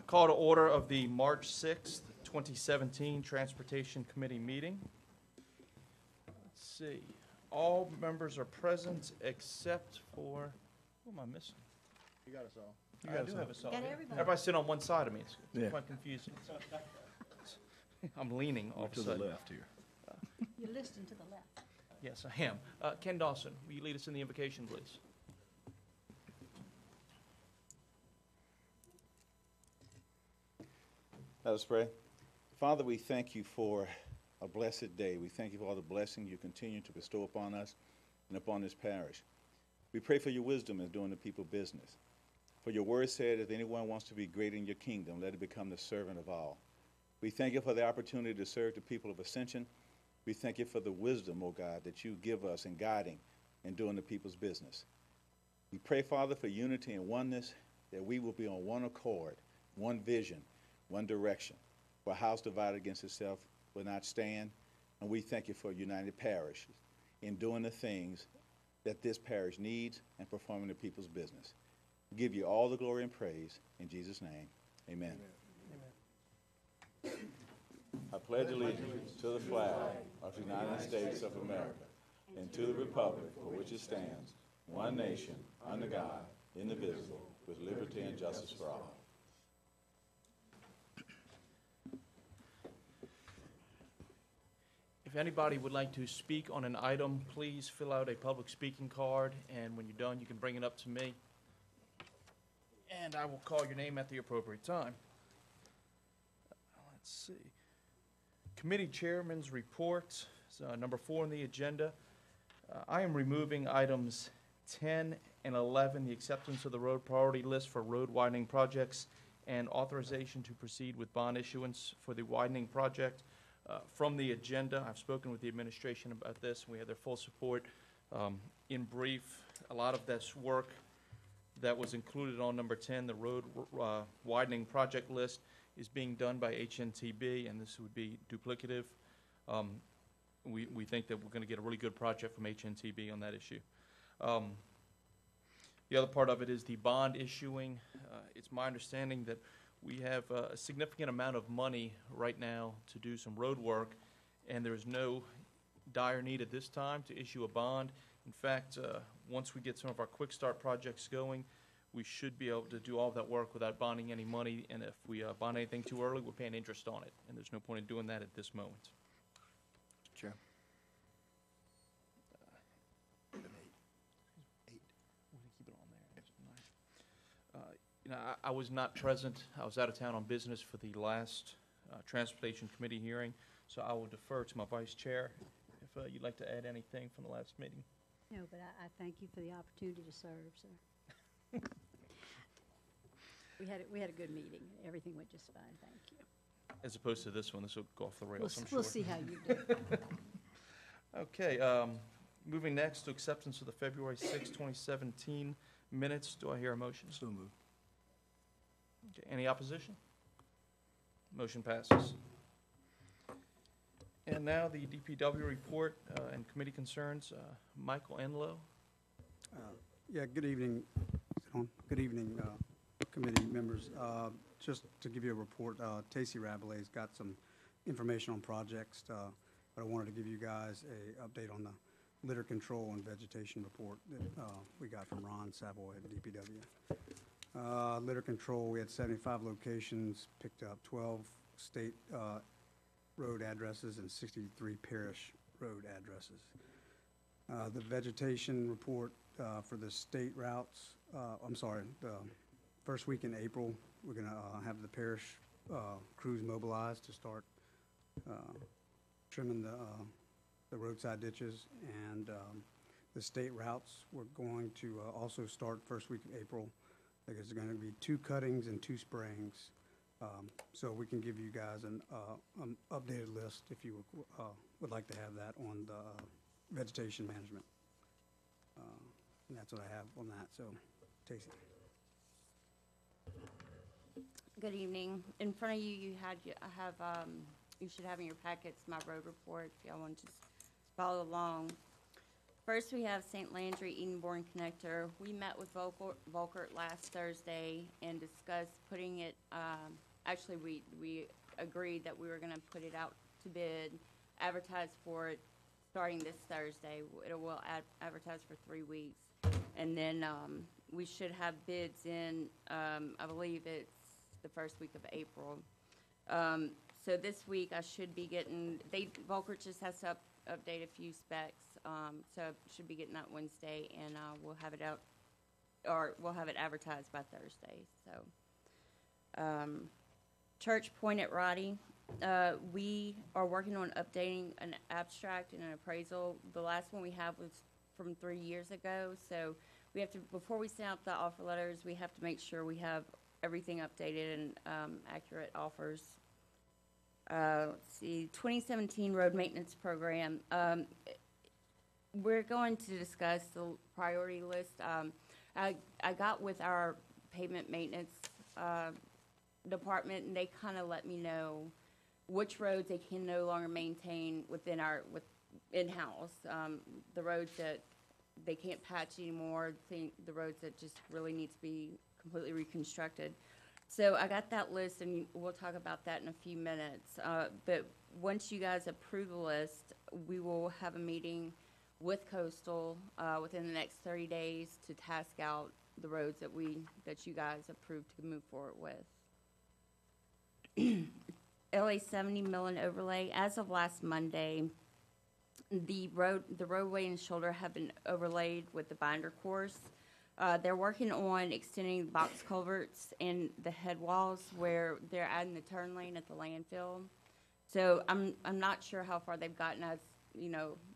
Call to order of the March 6th, 2017 Transportation Committee meeting. Let's see. All members are present except for, who am I missing? You got us all. I do have us all. Got yeah. everybody. Everybody sit on one side of me. It's Yeah. quite confusing. I'm leaning all of a To the sudden. left here. You're listening to the left. Yes, I am. Ken Dawson, will you lead us in the invocation, please? Let us pray. Father, we thank you for a blessed day. We thank you for all the blessings you continue to bestow upon us and upon this parish. We pray for your wisdom in doing the people business. For your word said, if anyone wants to be great in your kingdom, let it become the servant of all. We thank you for the opportunity to serve the people of Ascension. We thank you for the wisdom, O God, that you give us in guiding and doing the people's business. We pray, Father, for unity and oneness, that we will be on one accord, one vision, one direction. For a house divided against itself will not stand. And we thank you for United Parish in doing the things that this parish needs and performing the people's business. We give you all the glory and praise in Jesus' name. Amen. Amen. I pledge allegiance to the flag of the United States of America and to the republic for which it stands, one nation, under God, indivisible, with liberty and justice for all. If anybody would like to speak on an item, please fill out a public speaking card, and when you're done, you can bring it up to me, and I will call your name at the appropriate time. Let's see. Committee Chairman's report, number 4 on the agenda. I am removing items 10 and 11, the acceptance of the road priority list for road widening projects and authorization to proceed with bond issuance for the widening project. From the agenda, I've spoken with the administration about this, and we have their full support. In brief, a lot of this work that was included on number 10, the road widening project list, is being done by HNTB, and this would be duplicative. We think that we're going to get a really good project from HNTB on that issue. The other part of it is the bond issuing. It's my understanding that we have a significant amount of money right now to do some road work, and there's no dire need at this time to issue a bond. In fact, once we get some of our quick start projects going, we should be able to do all of that work without bonding any money, and if we bond anything too early, we're paying interest on it, and there's no point in doing that at this moment. Chair. Keep it on there. That's nice. You know, I was not present. I was out of town on business for the last Transportation Committee hearing, so I will defer to my Vice Chair if you'd like to add anything from the last meeting. No, but I thank you for the opportunity to serve, sir. We had a good meeting. Everything went just fine, thank you. As opposed to this one, this will go off the rails, I'm sure. We'll see how you do. Okay, moving next to acceptance of the February 6, 2017 minutes. Do I hear a motion? So moved. Okay, any opposition? Motion passes. And now the DPW report and committee concerns. Michael Enlow. Yeah, good evening. Good evening, committee members. Just to give you a report, Tacey Rabelay's got some information on projects, but I wanted to give you guys a update on the litter control and vegetation report that we got from Ron Savoy at DPW. Litter control, we had 75 locations, picked up 12 state road addresses and 63 parish road addresses. The vegetation report for the state routes, the first week in April, we're going to have the parish crews mobilized to start trimming the roadside ditches, and the state routes, we're going to also start first week of April. I think there's going to be 2 cuttings and 2 sprayings. So we can give you guys an updated list if you would like to have that on the vegetation management. And that's what I have on that. So, Tacey. Good evening. In front of you, you should have in your packets my road report if y'all want to just follow along. First, we have St. Landry Edenborn Connector. We met with Volkert last Thursday and discussed putting it, actually, we agreed that we were gonna put it out to bid, advertise for it starting this Thursday. It will advertise for 3 weeks. And then, we should have bids in, I believe it's the first week of April. So this week I should be getting, Volkert just has to update a few specs, so should be getting that Wednesday, and, we'll have it out, or we'll have it advertised by Thursday, so. Church Point at Roddy, we are working on updating an abstract and an appraisal. The last one we have was from 3 years ago, so we have to, before we send out the offer letters, we have to make sure we have everything updated and, accurate offers. Let's see, 2017 road maintenance program. We're going to discuss the priority list. I got with our pavement maintenance department, and they kind of let me know which roads they can no longer maintain within in-house. The roads that they can't patch anymore, the roads that just really need to be completely reconstructed. So I got that list, and we'll talk about that in a few minutes. But once you guys approve the list, we will have a meeting with Coastal within the next 30 days to task out the roads that you guys approved to move forward with. LA 70 mill and overlay. As of last Monday, the roadway and shoulder have been overlaid with the binder course. They're working on extending the box culverts and the head walls where they're adding the turn lane at the landfill. So I'm not sure how far they've gotten as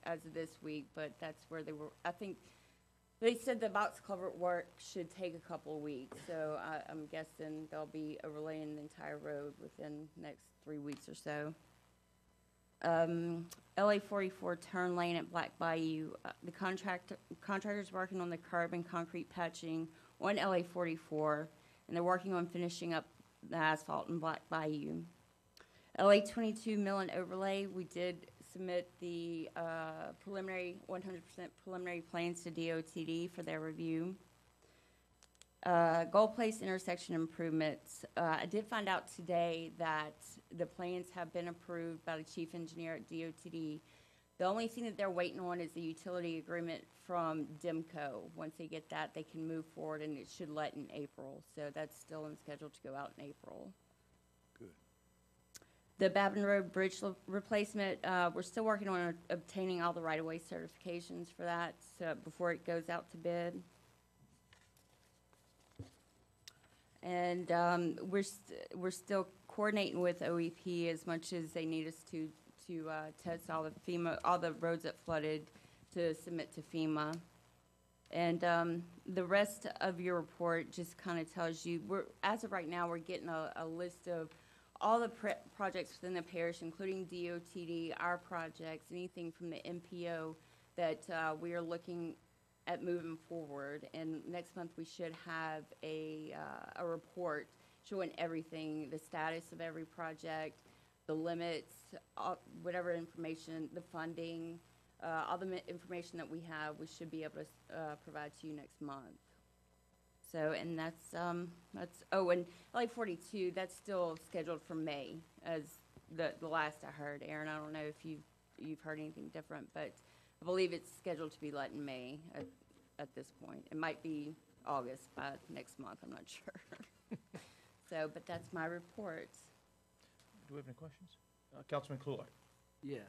of this week, but that's where they were. I think they said the box culvert work should take a couple of weeks. So I'm guessing they'll be overlaying the entire road within the next 3 weeks or so. LA 44 turn lane at Black Bayou. The contractor's working on the curb and concrete patching on LA 44, and they're working on finishing up the asphalt in Black Bayou. LA 22 mill and overlay. We did submit the 100% preliminary plans to DOTD for their review. Gold Place intersection improvements. I did find out today that the plans have been approved by the chief engineer at DOTD. The only thing that they're waiting on is the utility agreement from DIMCO. Once they get that, they can move forward, and it should let in April. So that's still on schedule to go out in April. Good. The Babin Road Bridge replacement, we're still working on obtaining all the right-of-way certifications for that, so before it goes out to bid. And we're still coordinating with OEP as much as they need us to test all the roads that flooded to submit to FEMA. And the rest of your report just kind of tells you, as of right now, we're getting a list of all the projects within the parish, including DOTD, our projects, anything from the MPO that we are looking at moving forward. And next month we should have a report showing everything, the status of every project, the limits, whatever information, the funding, all the information that we have, we should be able to provide to you next month. So, and that's, oh, and LA 42, that's still scheduled for May, as the last I heard. Aaron, I don't know if you've heard anything different, but I believe it's scheduled to be let in May at this point. It might be August by next month, I'm not sure. So, but that's my report. Do we have any questions? Councilman Kluwer. Yeah,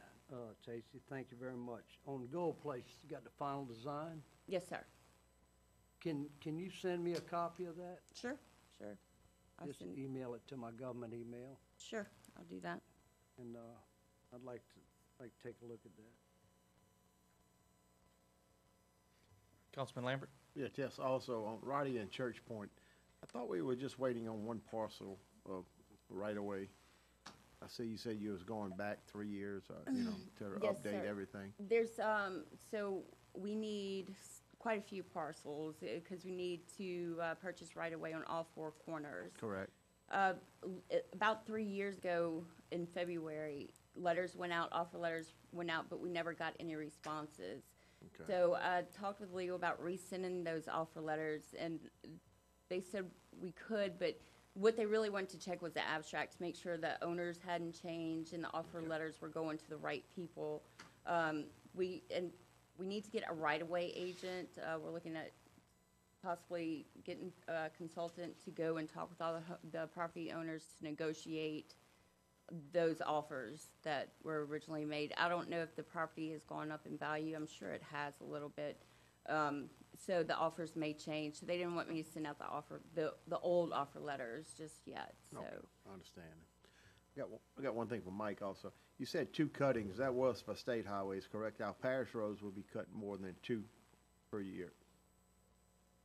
Tracy, thank you very much. On the Gold Place, you got the final design? Yes, sir. Can you send me a copy of that? Sure. Just email it to my government email, Sure, I'll do that. and I'd like to take a look at that. Councilman Lambert. Yes, also on Roddy and Church Point, I thought we were just waiting on one parcel of right away. I see you said you was going back 3 years, to Yes, update sir. everything. There's, so we need quite a few parcels, because we need to purchase right away on all 4 corners. Correct. About 3 years ago in February, letters went out, offer letters went out, but we never got any responses. Okay. So I talked with legal about resending those offer letters, and they said we could, but what they really wanted to check was the abstract to make sure the owners hadn't changed and the offer letters were going to the right people. We need to get a right-of-way agent. We're looking at possibly getting a consultant to go and talk with all the property owners to negotiate those offers that were originally made. I don't know if the property has gone up in value. I'm sure it has a little bit. So the offers may change. So they didn't want me to send out the old offer letters just yet, so. Okay, I understand. I got one thing for Mike also. You said 2 cuttings. That was for state highways, correct? Our parish roads will be cut more than 2 per year.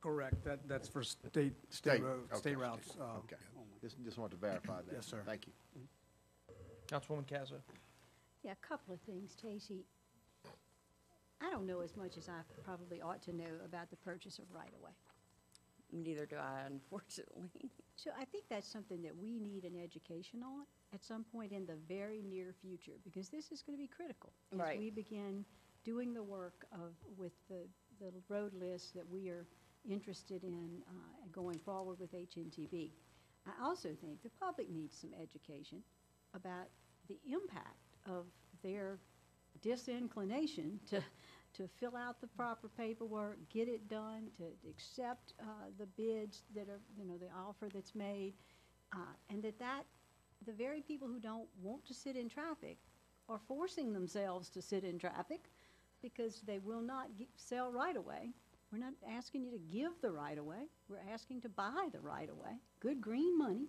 Correct, that's for state Okay, routes. Okay. Just want to verify that. Yes, sir. Thank you. Councilwoman Cazzo? Yeah, a couple of things, Tracy. I don't know as much as I probably ought to know about the purchase of right-of-way. Neither do I, unfortunately. So I think that's something that we need an education on at some point in the very near future, because this is going to be critical. Right. As we begin doing the work with the road list that we are interested in going forward with HNTB. I also think the public needs some education about the impact of their disinclination to fill out the proper paperwork, get it done, to accept the bids that are, the offer that's made, and that the very people who don't want to sit in traffic are forcing themselves to sit in traffic because they will not sell right away. We're not asking you to give the right away. We're asking to buy the right away. Good green money.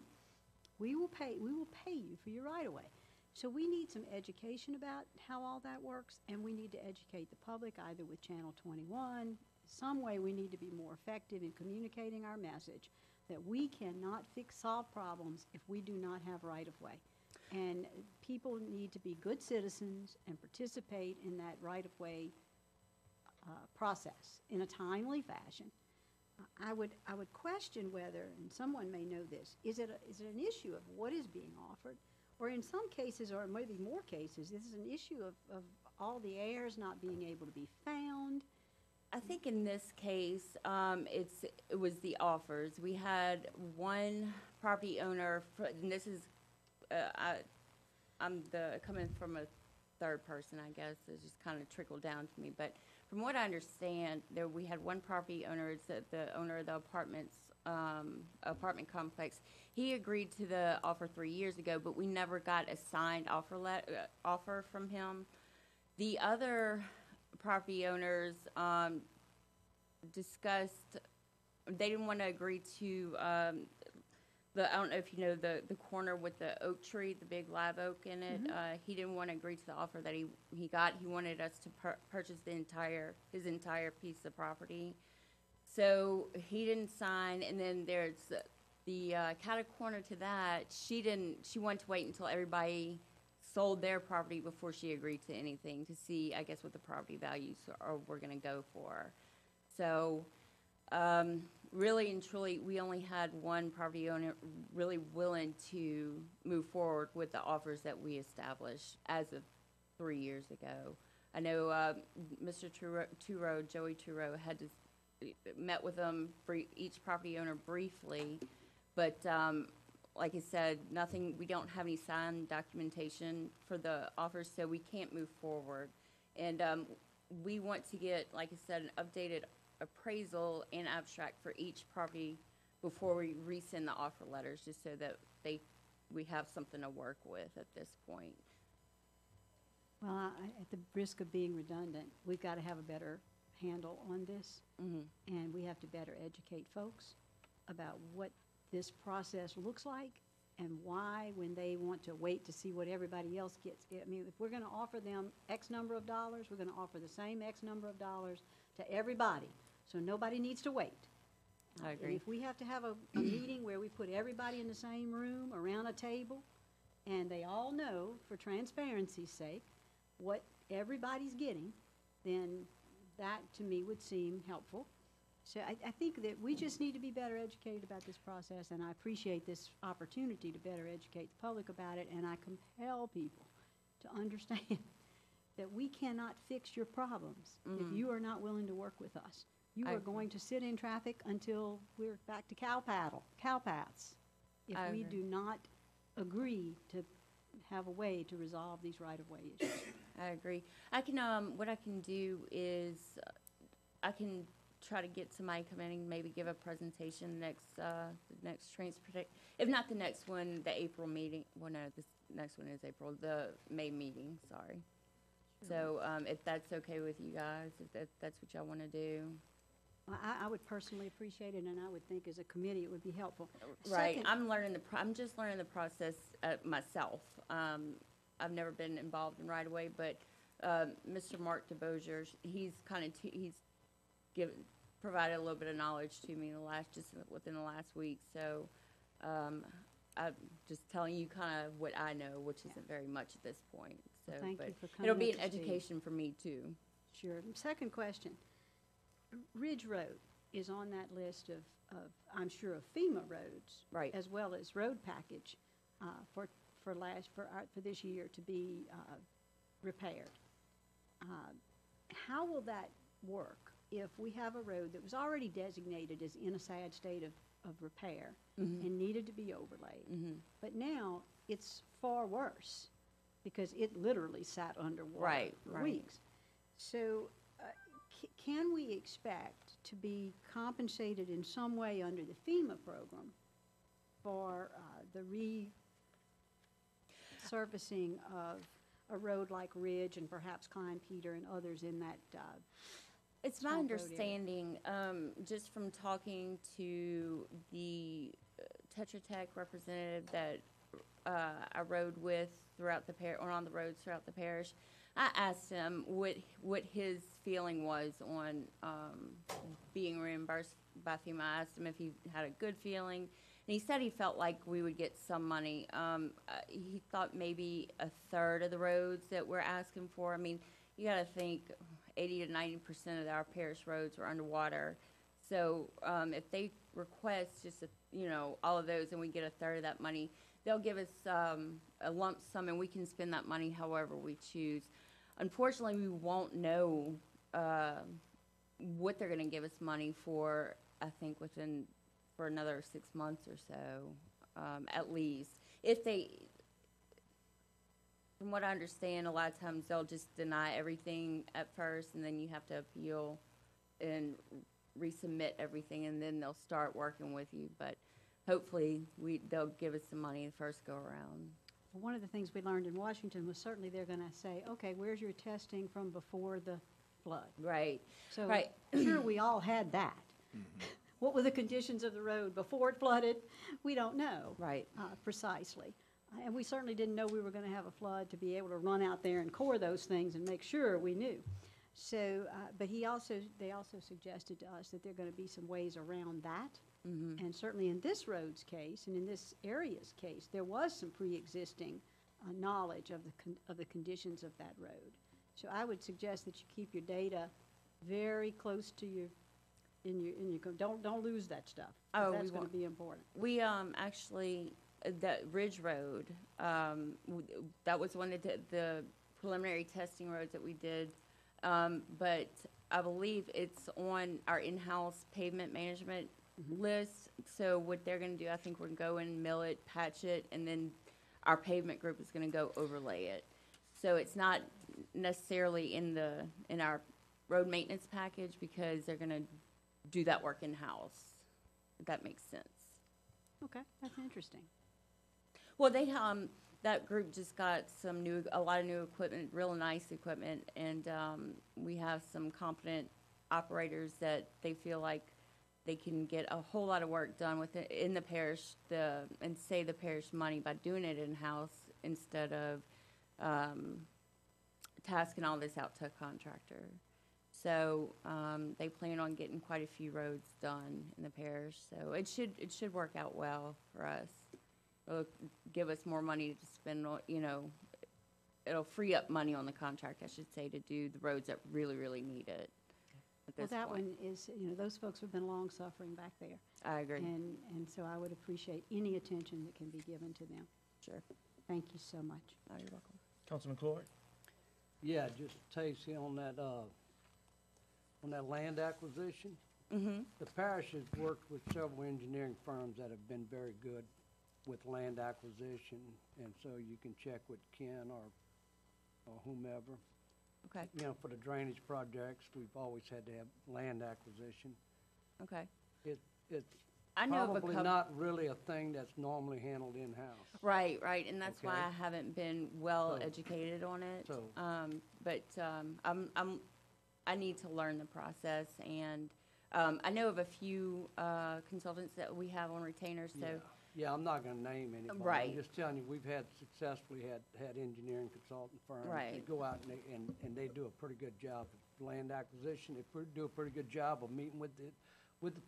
We will pay you for your right away. So we need some education about how all that works, and we need to educate the public either with Channel 21. Some way we need to be more effective in communicating our message that we cannot solve problems if we do not have right-of-way. And people need to be good citizens and participate in that right-of-way process in a timely fashion. I would question whether, and someone may know this, is it an issue of what is being offered? Or in some cases, or maybe more cases, this is an issue of all the heirs not being able to be found. I think in this case, it was the offers. We had one property owner, and this is, I'm coming from a third person, I guess, it just kind of trickled down to me. But from what I understand, we had one property owner, it's the owner of the apartment complex. He agreed to the offer 3 years ago, but we never got a signed offer from him. The other property owners discussed, they didn't want to agree to I don't know if you know the corner with the oak tree, the big live oak in it. He didn't want to agree to the offer that he got. He wanted us to purchase his entire piece of property. So he didn't sign, and then there's the catty corner to that. She wanted to wait until everybody sold their property before she agreed to anything to see, I guess, what the property values were going to go for. So really and truly, we only had one property owner really willing to move forward with the offers that we established as of 3 years ago. I know Mr. Joey Turo, had met with them for each property owner briefly, but like I said, we don't have any signed documentation for the offers, so we can't move forward. And we want to get, like I said, an updated appraisal and abstract for each property before we resend the offer letters, just so that we have something to work with at this point. Well, at the risk of being redundant, we've got to have a better handle on this, and we have to better educate folks about what this process looks like and why, when they want to wait to see what everybody else gets. I mean, if we're going to offer them X number of dollars, we're going to offer the same X number of dollars to everybody, so nobody needs to wait. I agree. And if we have to have a meeting where we put everybody in the same room around a table, and they all know, for transparency's sake, what everybody's getting, then that, to me, would seem helpful. So I think that we just need to be better educated about this process, and I appreciate this opportunity to better educate the public about it, and I compel people to understand that we cannot fix your problems if you are not willing to work with us. You I are agree. going to sit in traffic until we're back to cow paths. If I we agree. do not agree to have a way to resolve these right-of-way issues. I agree. I can, what I can do is, I can try to get somebody come in and maybe give a presentation next, next if not the next one, the April meeting, well, no, this next one is April, the May meeting, sorry. So, if that's okay with you guys, if that's what y'all wanna do. I would personally appreciate it, and I would think as a committee it would be helpful. Right, Second- I'm learning I'm just learning the process myself. I've never been involved in right-of-way, but Mr. Mark DeBosier, he's provided a little bit of knowledge to me within the last week. So I'm just telling you kind of what I know, which isn't very much at this point. So, Well, thank but you for coming it'll be up an to speed. education for me too. Sure. Second question. Ridge Road is on that list of, I'm sure, of FEMA roads. Right. As well as road package for this year to be repaired. How will that work if we have a road that was already designated as in a sad state of repair and needed to be overlaid? But now it's far worse because it literally sat underwater Right, for right. weeks. So can we expect to be compensated in some way under the FEMA program for the resurfacing of a road like Ridge and perhaps Klein Peter and others in that? It's my Swamp Road area. understanding, just from talking to the Tetra Tech representative that I rode with throughout the or on the roads throughout the parish, I asked him what his feeling was on being reimbursed by FEMA. I asked him if he had a good feeling, and he said he felt like we would get some money. He thought maybe a third of the roads that we're asking for. I mean, you got to think 80 to 90% of our parish roads are underwater. So if they request just all of those, and we get a third of that money, they'll give us a lump sum, and we can spend that money however we choose. Unfortunately, we won't know what they're going to give us money for, I think, for another 6 months or so, at least. From what I understand, a lot of times they'll just deny everything at first, and then you have to appeal and resubmit everything, and then they'll start working with you. But hopefully, they'll give us some money the first go around. Well, one of the things we learned in Washington was certainly they're going to say, okay, where's your testing from before the flood? Right. So Right. sure, we all had that. What were the conditions of the road before it flooded? We don't know. Right. Precisely. And we certainly didn't know we were going to have a flood to be able to run out there and core those things and make sure we knew. So, but they also suggested to us that there are going to be some ways around that. And certainly in this road's case and in this area's case, there was some pre-existing knowledge of the conditions of that road. So I would suggest that you keep your data very close to don't lose that stuff. 'Cause Oh, we that's going won't. to be important. We actually, that Ridge Road, that was one of the preliminary testing roads that we did. But I believe it's on our in-house pavement management list. So what they're gonna do, I think we're gonna go in, mill it, patch it, and then our pavement group is gonna go overlay it. So it's not necessarily in our road maintenance package because they're gonna do that work in-house, if that makes sense. Okay, that's interesting. Well, that group just got a lot of new equipment, real nice equipment, and we have some competent operators that they feel like they can get a whole lot of work done with it in the parish, and save the parish money by doing it in-house instead of tasking all this out to a contractor. So they plan on getting quite a few roads done in the parish, so it should work out well for us. It'll give us more money to spend on, it'll free up money on the contract, I should say, to do the roads that really, really need it at Well, this that point. one is, those folks have been long suffering back there. I agree. And so I would appreciate any attention that can be given to them. Sure. Thank you so much. Oh, you're welcome. Councilman Cloyd? Yeah, just Stacy, on that land acquisition. Mm-hmm. The parish has worked with several engineering firms that have been very good with land acquisition, and so you can check with Ken or whomever. Okay, You know, for the drainage projects, we've always had to have land acquisition. okay. It's I know of a probably couple. not really a thing that's normally handled in-house. Right, right, and that's why Okay. I haven't been well So- educated on it. so- I need to learn the process, and I know of a few consultants that we have on retainer, so. Yeah, I'm not gonna name anybody. Right. I'm just telling you, we've successfully had engineering consultant firms. They Right. go out and they do a pretty good job of land acquisition. They do a pretty good job of meeting with the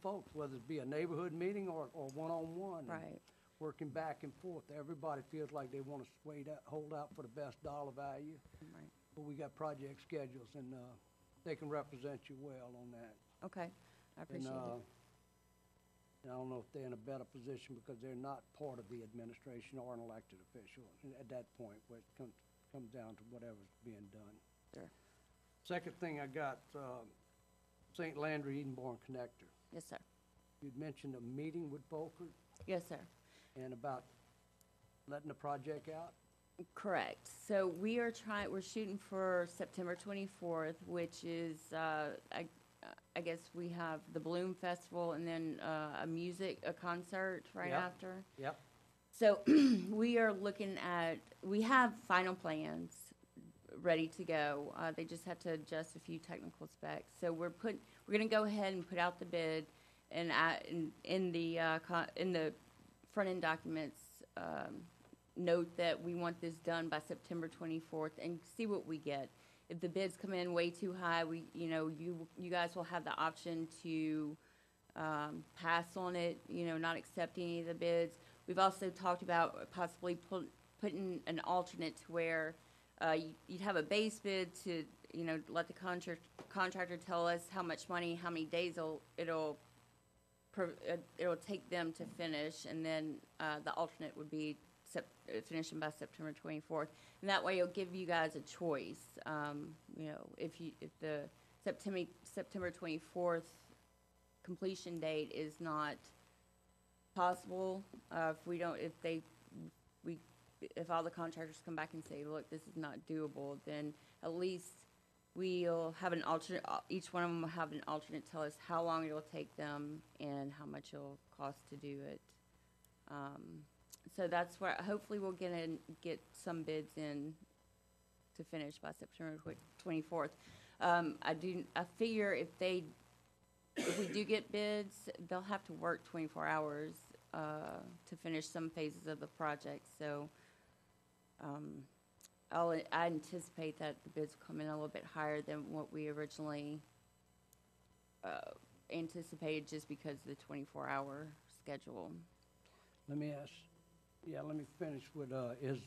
folks, whether it be a neighborhood meeting or one-on-one. and Right. Working back and forth. Everybody feels like they wanna hold out for the best dollar value. Right. But we got project schedules, and they can represent you well on that. Okay, I appreciate it. And I don't know if they're in a better position because they're not part of the administration or an elected official at that point, where it comes down to whatever's being done. Sure. Second thing I got, St. Landry Edenborn Connector. Yes, sir. You'd mentioned a meeting with Volker Yes, sir. and about letting the project out. Correct. So we're shooting for September 24th, which is, I guess we have the Bloom Festival and then a concert right Yep. after. Yep. So we have final plans ready to go. They just have to adjust a few technical specs. So we're gonna go ahead and put out the bid, and in the front end documents, note that we want this done by September 24th and see what we get. If the bids come in way too high, you guys will have the option to pass on it, not accept any of the bids. We've also talked about possibly putting an alternate to where you'd have a base bid to, let the contractor tell us how much money, how many days it'll take them to finish, and then the alternate would be finishing by September 24th. And that way it'll give you guys a choice. If the September 24th completion date is not possible, if all the contractors come back and say, look, this is not doable, then at least we'll have an alternate, each one of them will have an alternate tell us how long it'll take them and how much it'll cost to do it. So that's where, hopefully we'll get some bids in to finish by September 24th. I figure if we do get bids, they'll have to work 24 hours to finish some phases of the project. So I anticipate that the bids will come in a little bit higher than what we originally anticipated, just because of the 24-hour schedule. Let me finish with, and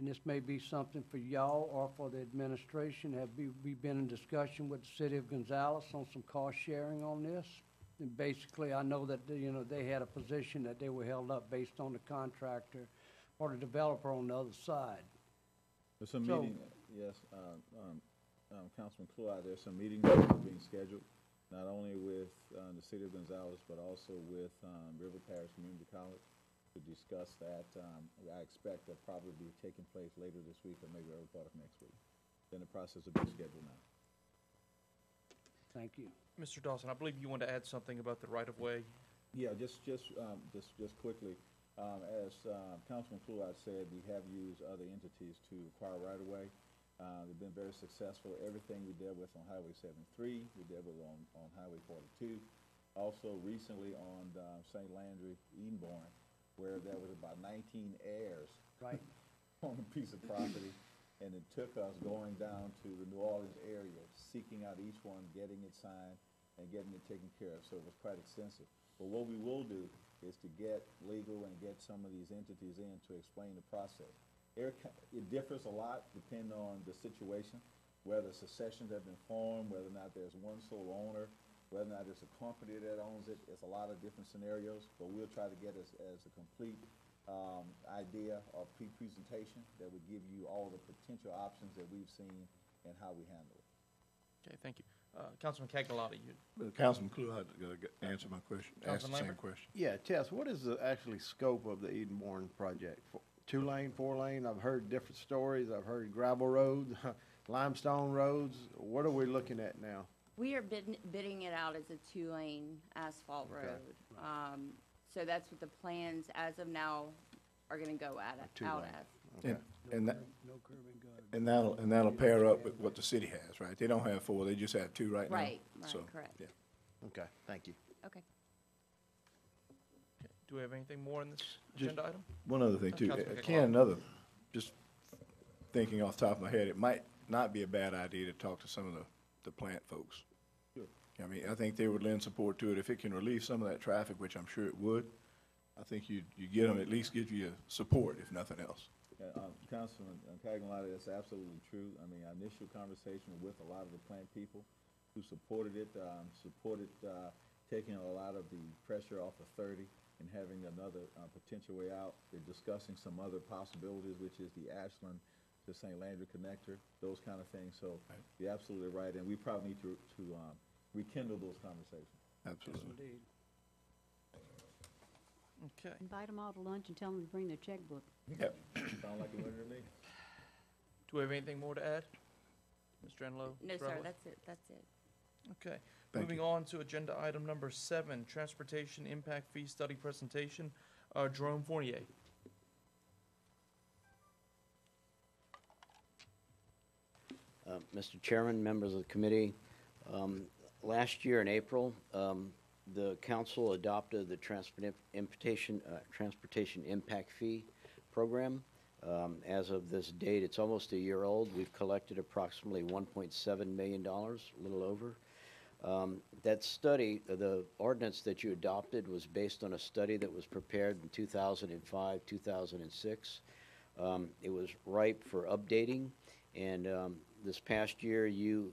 this may be something for y'all or for the administration. Have we been in discussion with the city of Gonzales on some cost sharing on this? And basically, I know that, they had a position that they were held up based on the contractor or the developer on the other side. There's some So- meeting, yes, Councilman Cloyd, there's some meetings that are being scheduled, not only with the city of Gonzales, but also with River Parish Community College to discuss that. I expect that probably be taking place later this week or maybe early part of next week. Then the process will be scheduled now. Thank you. Mr. Dawson, I believe you want to add something about the right-of-way. Yeah, just quickly, as Councilman Cloyd said, we have used other entities to acquire right-of-way. They've been very successful. Everything we dealt with on Highway 73, we dealt with on Highway 42. Also recently on St. Landry, Edenborn, where there was about 19 heirs Right. on a piece of property. And it took us going down to the New Orleans area, seeking out each one, getting it signed, and getting it taken care of. So it was quite extensive. But what we will do is to get legal and get some of these entities in to explain the process. It differs a lot depending on the situation, whether successions have been formed, whether or not there's one sole owner, whether or not it's a company that owns it. It's a lot of different scenarios, but we'll try to get as a complete idea or pre-presentation that would give you all the potential options that we've seen and how we handle it. Okay, thank you. Councilman Cagalata, you, Councilman Clue, I answer my question, ask Councilman the same Lambert? question. Yeah, Tess, what is the actually scope of the Edenborn project? 2-lane, 4-lane? I've heard different stories. I've heard gravel roads, limestone roads. What are we looking at now? We are bidding it out as a 2-lane asphalt Okay. road. So that's what the plans as of now are gonna go A out 2-lane. as. Okay. And that, No curb and gutter. and that'll pair up with what the city has, right? They don't have 4, they just have 2 right now. Right, So, correct. yeah. Okay, thank you. Okay. okay, do we have anything more in this Just- agenda item? One other thing too, Councilman Ken, just thinking off the top of my head, it might not be a bad idea to talk to some of the plant folks. Sure. I mean, I think they would lend support to it. If it can relieve some of that traffic, which I'm sure it would, I think you get them, at least give you support, if nothing else. Councilman Caganati, that's absolutely true. I mean, our initial conversation with a lot of the plant people who supported it, taking a lot of the pressure off of 30 and having another potential way out. They're discussing some other possibilities, which is the Ashland to St. Landry connector, those kind of things. So you're absolutely right, and we probably need to rekindle those conversations. Absolutely. Indeed. Okay, Invite them all to lunch and tell them to bring their checkbook. Yep. Sound like a winner to me? do we have anything more to add? Mr. Enlow? No, Mr. sir, Ellis? that's it, that's it. Okay, Thank moving on to agenda item number 7, Transportation Impact Fee Study Presentation, Jerome Fournier. Mr. Chairman, members of the committee, last year in April, the council adopted the transportation impact fee program. As of this date, it's almost a year old. We've collected approximately $1.7 million, a little over. That study, the ordinance that you adopted was based on a study that was prepared in 2005, 2006. It was ripe for updating, and this past year you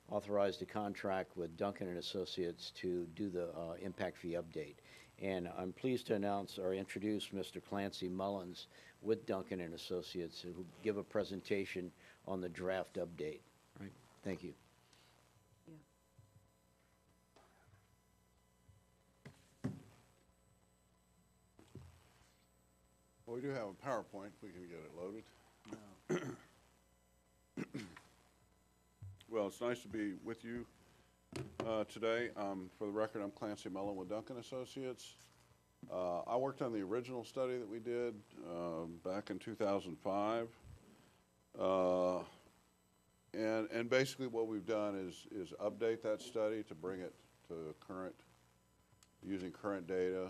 authorized a contract with Duncan and Associates to do the impact fee update. And I'm pleased to announce or introduce Mr. Clancy Mullins with Duncan and Associates, who will give a presentation on the draft update. Right. Thank you. Well, we do have a PowerPoint, if we can get it loaded. Well, it's nice to be with you today. For the record, I'm Clancy Mullen with Duncan Associates. I worked on the original study that we did back in 2005. And basically what we've done is update that study to bring it to current, using current data.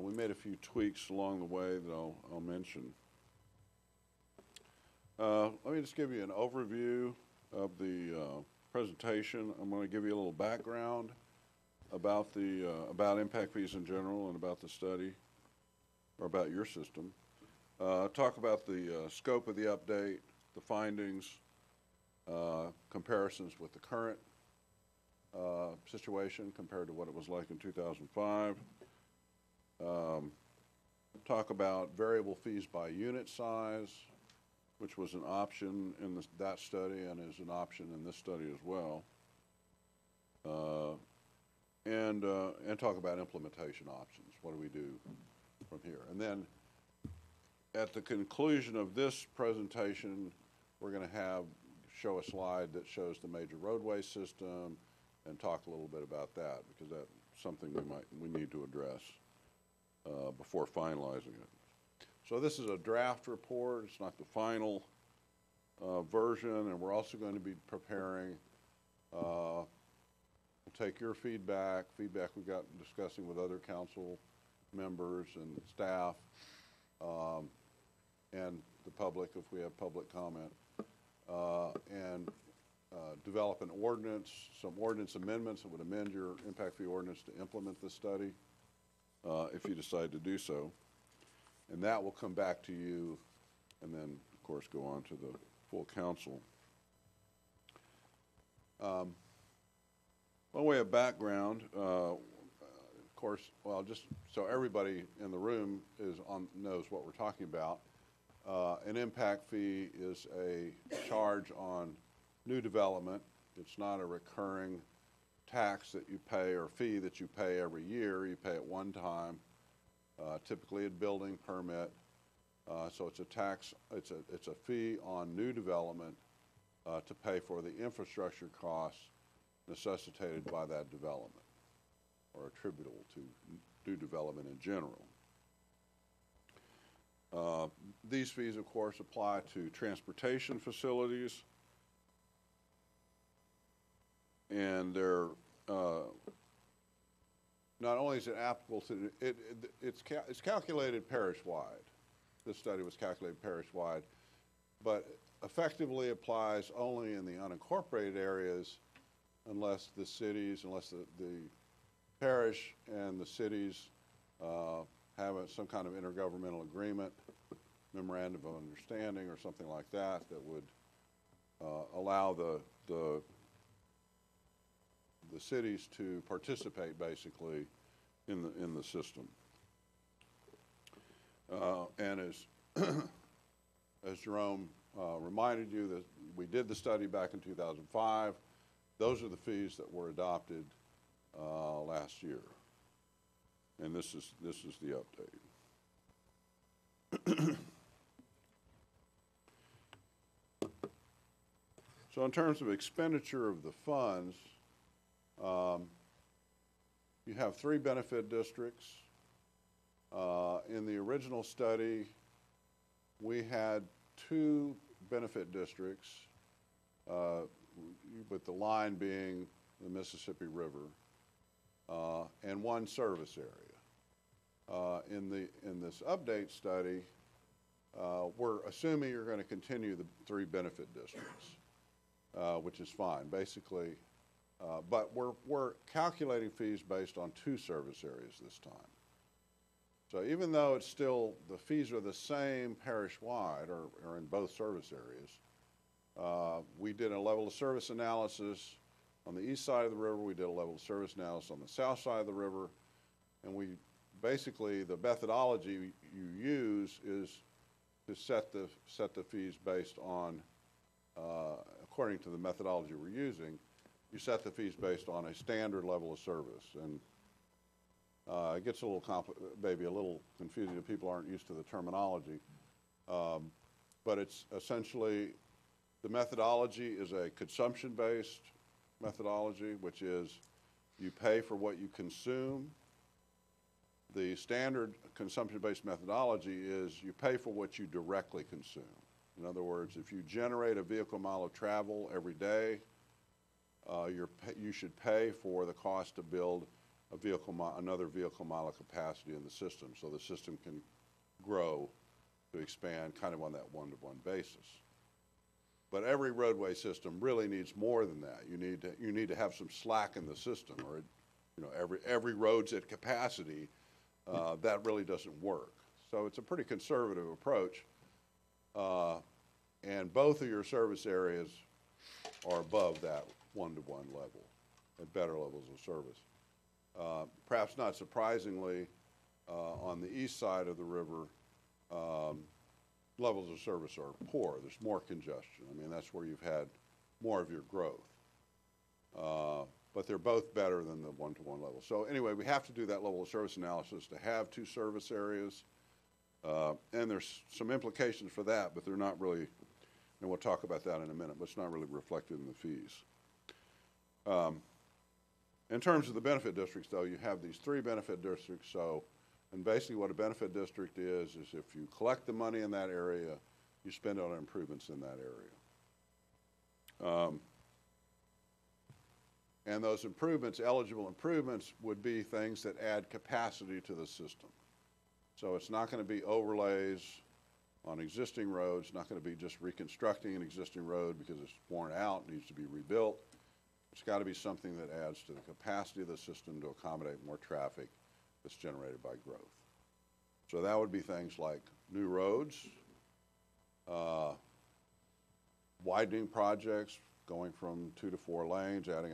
We made a few tweaks along the way that I'll mention. Let me just give you an overview of the presentation. I'm going to give you a little background about about impact fees in general and about the study, or about your system. Talk about the scope of the update, the findings, comparisons with the current situation compared to what it was like in 2005. Talk about variable fees by unit size, which was an option in that study and is an option in this study as well. And talk about implementation options. What do we do from here? And then at the conclusion of this presentation, we're going to show a slide that shows the major roadway system and talk a little bit about that, because that's something we need to address before finalizing it. So this is a draft report. It's not the final version, and we're also going to be preparing, we'll take your feedback we've got discussing with other council members and staff, and the public if we have public comment, and develop an ordinance, some ordinance amendments that would amend your impact fee ordinance to implement this study, if you decide to do so. And that will come back to you and then, of course, go on to the full council. By way of background, of course, well, just so everybody in the room knows what we're talking about, an impact fee is a charge on new development. It's not a recurring tax that you pay or fee that you pay every year. You pay it one time, typically a building permit. So it's a tax, it's a fee on new development to pay for the infrastructure costs necessitated by that development or attributable to new development in general. These fees, of course, apply to transportation facilities, and they're not only is it applicable to it's calculated parish-wide. This study was calculated parish-wide, but effectively applies only in the unincorporated areas unless the parish and the cities have some kind of intergovernmental agreement, memorandum of understanding or something like that, that would allow the cities to participate basically in the system. And as Jerome reminded you, that we did the study back in 2005. Those are the fees that were adopted last year, and this is the update. So in terms of expenditure of the funds, you have 3 benefit districts. In the original study, we had 2 benefit districts, with the line being the Mississippi River, and 1 service area. In this update study, we're assuming you're going to continue the 3 benefit districts, which is fine, basically. But we're calculating fees based on 2 service areas this time. So even though it's still, the fees are the same parish-wide or in both service areas, we did a level of service analysis on the east side of the river. We did a level of service analysis on the south side of the river. And we basically, the methodology you use is to set the fees based on, according to the methodology we're using, you set the fees based on a standard level of service. And it gets a little maybe a little confusing if people aren't used to the terminology. But it's essentially, the methodology is a consumption-based methodology, which is you pay for what you consume. The standard consumption-based methodology is you pay for what you directly consume. In other words, if you generate a vehicle mile of travel every day, you should pay for the cost to build another vehicle mile of capacity in the system, so the system can grow to expand kind of on that one-to-one basis. But every roadway system really needs more than that. You need to have some slack in the system, or every road's at capacity. That really doesn't work. So it's a pretty conservative approach, and both of your service areas are above that one-to-one level, at better levels of service. Perhaps not surprisingly, on the east side of the river, levels of service are poor. There's more congestion. I mean, that's where you've had more of your growth. But they're both better than the one-to-one level. So anyway, we have to do that level of service analysis to have 2 service areas. And there's some implications for that, but they're not really, and we'll talk about that in a minute, but it's not really reflected in the fees. In terms of the benefit districts, though, you have these 3 benefit districts. So, and basically what a benefit district is if you collect the money in that area, you spend it on improvements in that area. And those improvements, eligible improvements, would be things that add capacity to the system. So it's not going to be overlays on existing roads, not going to be just reconstructing an existing road because it's worn out, needs to be rebuilt. It's got to be something that adds to the capacity of the system to accommodate more traffic that's generated by growth. So that would be things like new roads, widening projects, going from 2 to 4 lanes, adding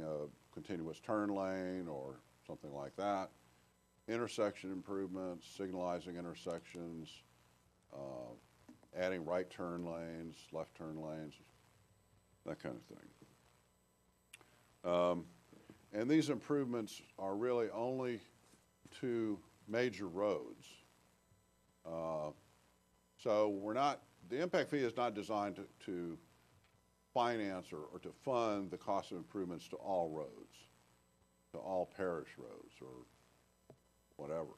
a continuous turn lane or something like that. intersection improvements, signalizing intersections, adding right turn lanes, left turn lanes, that kind of thing. And these improvements are really only to major roads. So the impact fee is not designed to finance or to fund the cost of improvements to all roads, to all parish roads or whatever.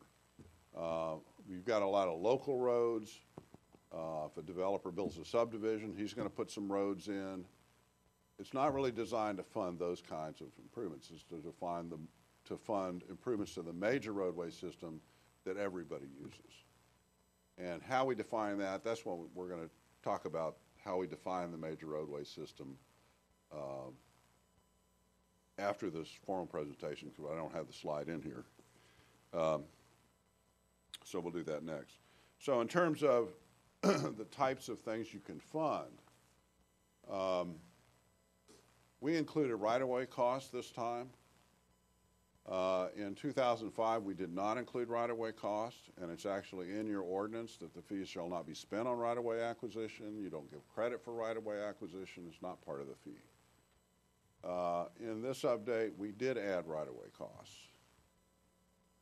We've got a lot of local roads. If a developer builds a subdivision, he's going to put some roads in. It's not really designed to fund those kinds of improvements. It's to fund improvements to the major roadway system that everybody uses. And how we define that, that's what we're going to talk about, how we define the major roadway system after this formal presentation, because I don't have the slide in here. So we'll do that next. So in terms of the types of things you can fund, we included right-of-way costs this time. In 2005, we did not include right-of-way costs, and it's actually in your ordinance that the fees shall not be spent on right-of-way acquisition. You don't give credit for right-of-way acquisition. It's not part of the fee. In this update, we did add right-of-way costs.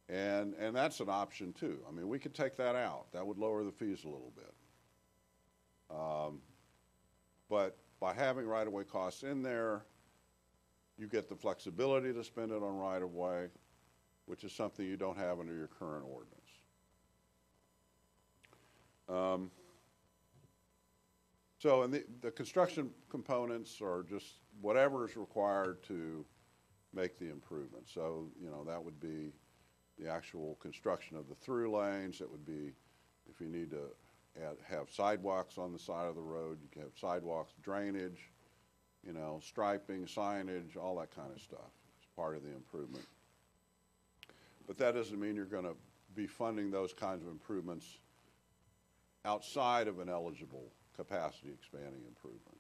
And that's an option too. I mean, we could take that out. That would lower the fees a little bit. But by having right-of-way costs in there, you get the flexibility to spend it on right-of-way, which is something you don't have under your current ordinance. So and the construction components are just whatever is required to make the improvement. So, you know, that would be the actual construction of the through lanes. It would be if you need to have sidewalks on the side of the road, you can have sidewalks, drainage, you know, striping, signage, all that kind of stuff as part of the improvement. But that doesn't mean you're going to be funding those kinds of improvements outside of an eligible capacity expanding improvement.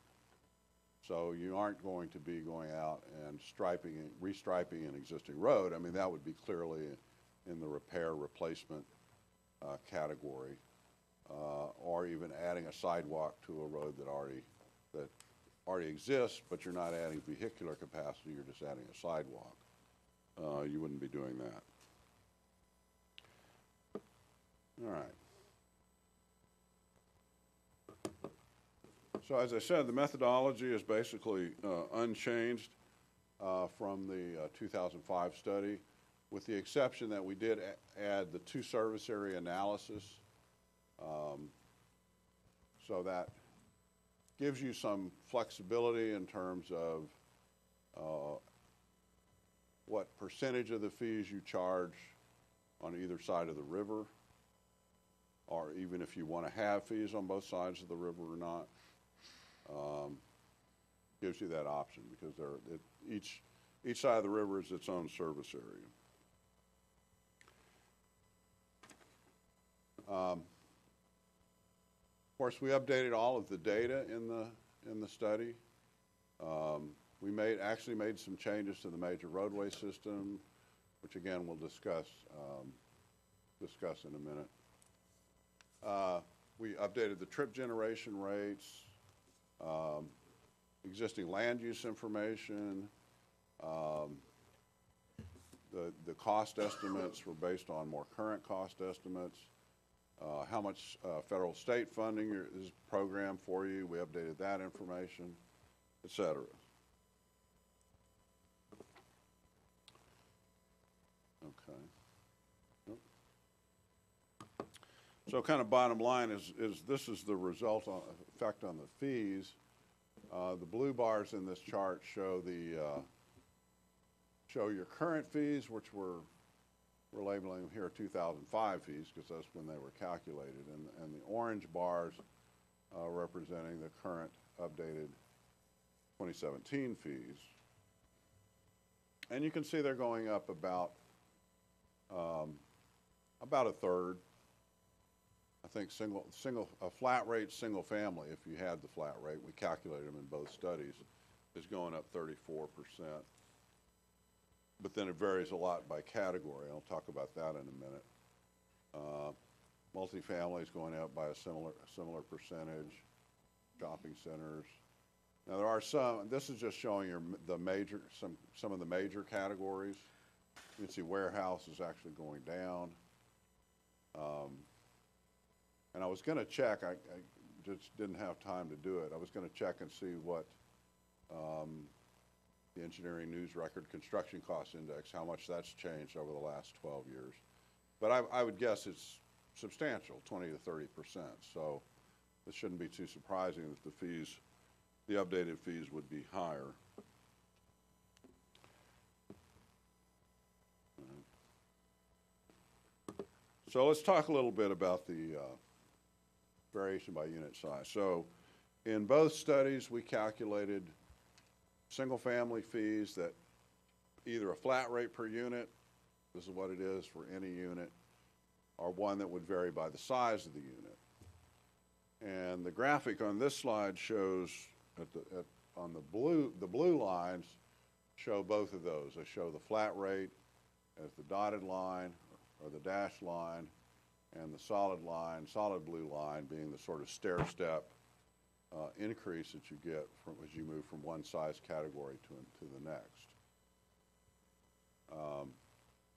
So you aren't going to be going out and restriping an existing road. I mean, that would be clearly in the repair replacement category, or even adding a sidewalk to a road that already exists, but you're not adding vehicular capacity, you're just adding a sidewalk. You wouldn't be doing that. All right. So as I said, the methodology is basically unchanged from the 2005 study, with the exception that we did add the two service area analysis. So that gives you some flexibility in terms of what percentage of the fees you charge on either side of the river, or even if you want to have fees on both sides of the river or not. Gives you that option because each side of the river is its own service area. Of course, we updated all of the data in the study. We actually made some changes to the major roadway system, which again we'll discuss in a minute. We updated the trip generation rates, existing land use information. The cost estimates were based on more current cost estimates. How much federal state funding is programmed for you, we updated that information, et cetera. Okay. So kind of bottom line is this is the effect on the fees. The blue bars in this chart show your current fees, which we're labeling them here 2005 fees because that's when they were calculated, and the orange bars representing the current updated 2017 fees. And you can see they're going up about a third. I think a flat rate single family, if you had the flat rate, we calculated them in both studies, is going up 34%. but then it varies a lot by category. I'll talk about that in a minute. Multifamily is going up by a similar percentage. Shopping centers. Now there are some. This is just showing you some of the major categories. You can see warehouse is actually going down. And I was going to check. I just didn't have time to do it. I was going to check and see what the Engineering News Record Construction Cost Index, how much that's changed over the last 12 years. But I would guess it's substantial, 20 to 30%. So it shouldn't be too surprising that the fees, the updated fees would be higher. So let's talk a little bit about the variation by unit size. So in both studies, we calculated single-family fees that either a flat rate per unit, this is what it is for any unit, or one that would vary by the size of the unit. And the graphic on this slide shows on the blue lines show both of those. They show the flat rate as the dotted line or the dashed line, and the solid blue line being the sort of stair-step increase that you get as you move from one size category to the next.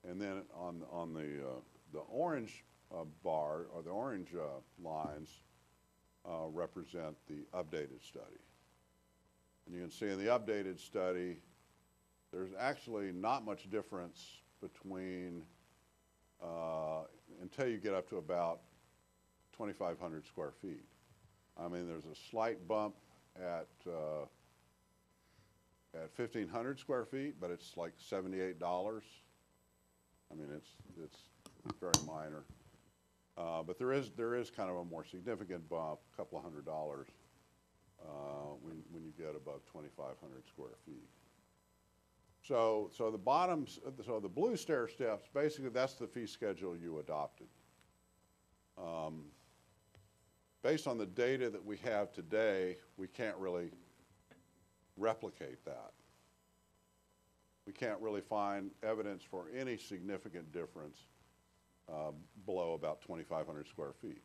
And then on the orange bar, or the orange lines, represent the updated study. And you can see in the updated study, there's actually not much difference between, until you get up to about 2,500 square feet. I mean, there's a slight bump at 1,500 square feet, but it's like $78. I mean, it's very minor. But there is kind of a more significant bump, a couple of $100, when you get above 2,500 square feet. So the blue stair steps, basically that's the fee schedule you adopted. Based on the data that we have today, we can't really replicate that. We can't really find evidence for any significant difference below about 2,500 square feet.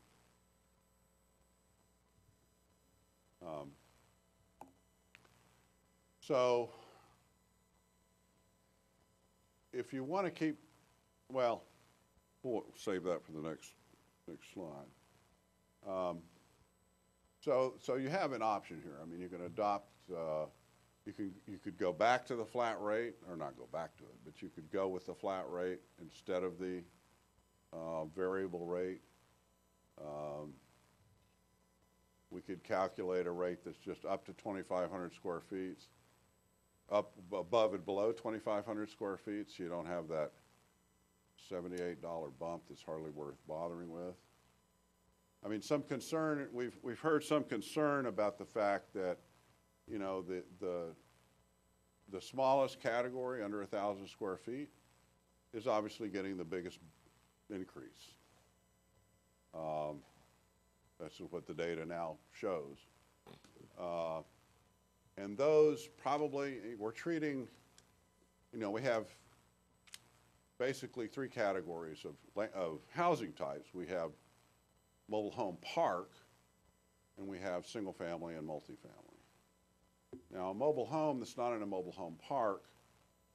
So if you want to keep, well, we'll save that for the next slide. So you have an option here. I mean, you can adopt, you could go back to the flat rate, or not go back to it, but you could go with the flat rate instead of the variable rate. We could calculate a rate that's just up to 2,500 square feet, up above and below 2,500 square feet, so you don't have that $78 bump that's hardly worth bothering with. I mean, some concern, we've heard some concern about the fact that, you know, the smallest category, under 1,000 square feet, is obviously getting the biggest increase. That's what the data now shows. And those probably, we're treating, you know, we have basically three categories of housing types. We have mobile home park, and we have single family and multifamily. Now, a mobile home that's not in a mobile home park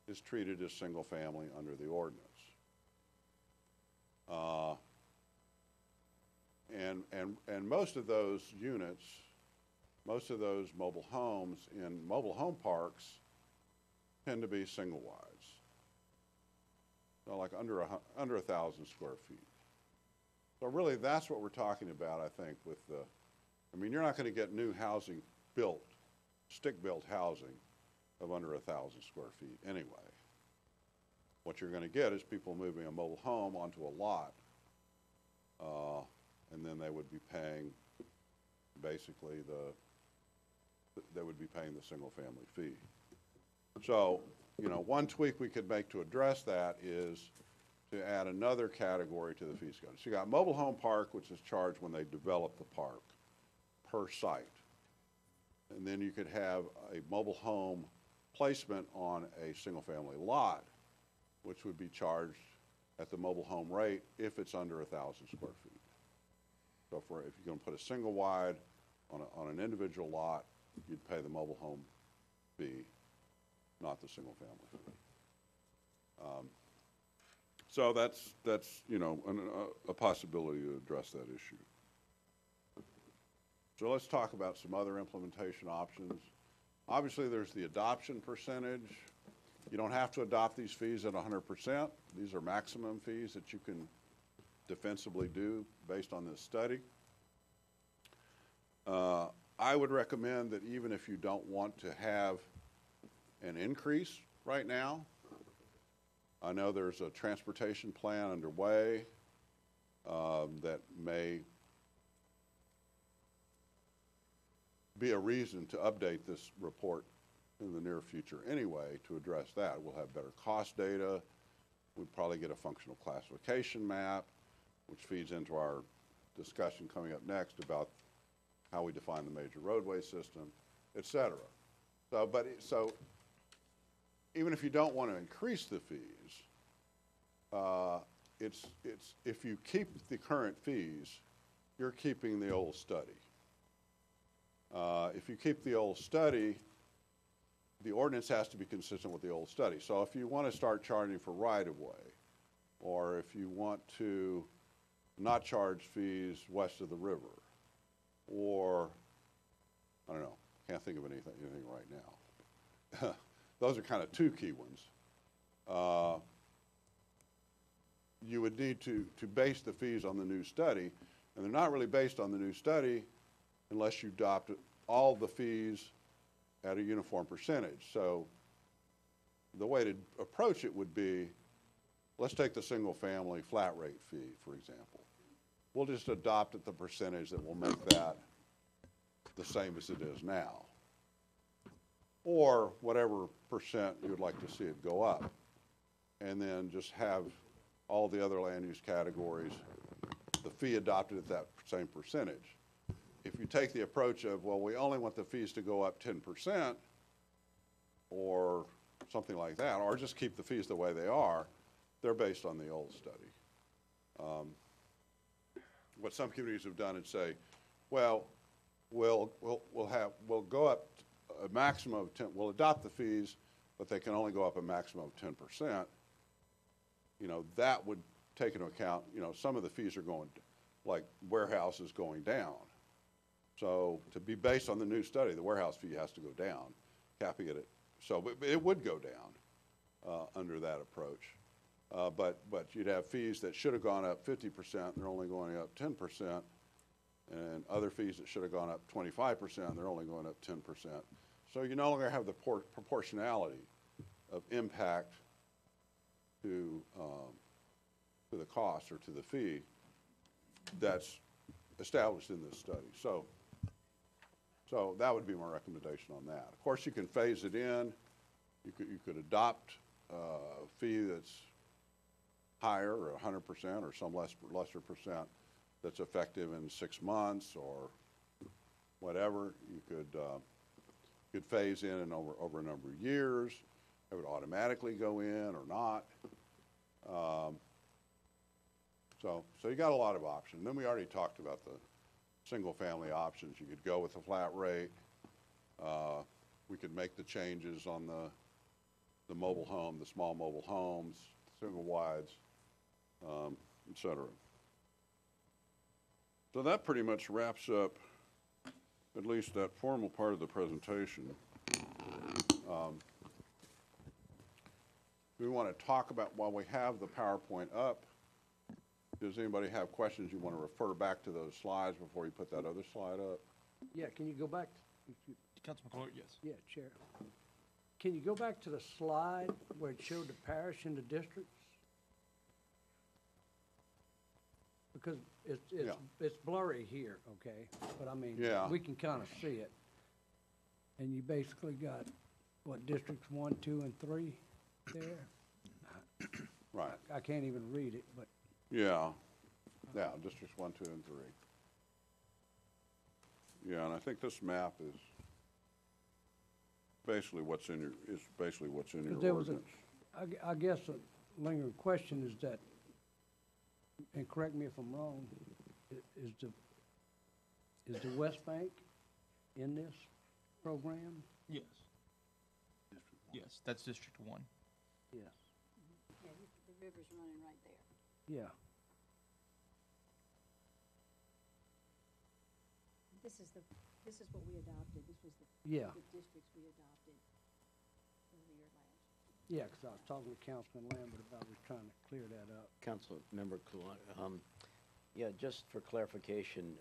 is treated as single family under the ordinance. And most of those units, most of those mobile homes in mobile home parks tend to be single wides. So like under 1,000 square feet. So really that's what we're talking about, I think, with the, I mean, you're not going to get new housing built, stick-built housing of under 1,000 square feet anyway. What you're going to get is people moving a mobile home onto a lot, and then they would be paying basically they would be paying the single-family fee. So, you know, one tweak we could make to address that is to add another category to the fee schedule. So you got mobile home park, which is charged when they develop the park per site. And then you could have a mobile home placement on a single-family lot, which would be charged at the mobile home rate if it's under 1,000 square feet. So if you're going to put a single wide on an individual lot, you'd pay the mobile home fee, not the single family fee. So that's you know, a possibility to address that issue. So let's talk about some other implementation options. Obviously, there's the adoption percentage. You don't have to adopt these fees at 100%. These are maximum fees that you can defensively do based on this study. I would recommend that even if you don't want to have an increase right now, I know there's a transportation plan underway that may be a reason to update this report in the near future anyway to address that. We'll have better cost data. We'd probably get a functional classification map, which feeds into our discussion coming up next about how we define the major roadway system, et cetera. So even if you don't want to increase the fees, if you keep the current fees, you're keeping the old study. If you keep the old study, the ordinance has to be consistent with the old study. So if you want to start charging for right-of-way, or if you want to not charge fees west of the river, or, I don't know, can't think of anything right now. Those are kind of two key ones. You would need to base the fees on the new study, and they're not really based on the new study unless you adopt all the fees at a uniform percentage. So the way to approach it would be, let's take the single family flat rate fee, for example. We'll just adopt at the percentage that will make that the same as it is now. Or whatever percent you would like to see it go up. And then just have all the other land use categories, the fee adopted at that same percentage. If you take the approach of, well, we only want the fees to go up 10%, or something like that, or just keep the fees the way they are, they're based on the old study. What some communities have done is say, well, we'll go up a maximum of 10, we'll adopt the fees, but they can only go up a maximum of 10%. You know, that would take into account, you know, some of the fees are going, like warehouses going down. So to be based on the new study, the warehouse fee has to go down, capping it at, so it would go down under that approach. But you'd have fees that should have gone up 50%, they're only going up 10%, and other fees that should have gone up 25%, they're only going up 10%. So you no longer have the proportionality of impact to the cost or to the fee that's established in this study. So that would be my recommendation on that. Of course, you can phase it in. You could adopt a fee that's higher, or 100%, or some lesser percent that's effective in 6 months or whatever. You could phase in and over a number of years. It would automatically go in or not. So you got a lot of options. Then we already talked about the single-family options. You could go with a flat rate. We could make the changes on the mobile home, the small mobile homes, single wides, et cetera. So that pretty much wraps up at least that formal part of the presentation. We want to talk about, while we have the PowerPoint up, does anybody have questions you want to refer back to those slides before you put that other slide up? Yeah, can you go back? Councilman Court, yes. Yeah, Chair. Can you go back to the slide where it showed the parish and the districts? Because it's blurry here, okay? But I mean, Yeah. we can kind of see it. And you basically got, what, districts 1, 2, and 3 there? Right. I can't even read it, but. Yeah. Yeah, districts 1, 2, and 3. Yeah, and I think this map is basically what's in your, There was ordinance. I guess lingering question is that, and correct me if I'm wrong, is the West Bank in this program? Yes. Yes, that's District 1. Yes. Yeah, the river's running right there. Yeah. This is what we adopted. This was Yeah. the districts we adopted earlier last. Yeah, because I was talking to Councilman Lambert about we trying to clear that up. Councilmember Kluan, yeah, just for clarification,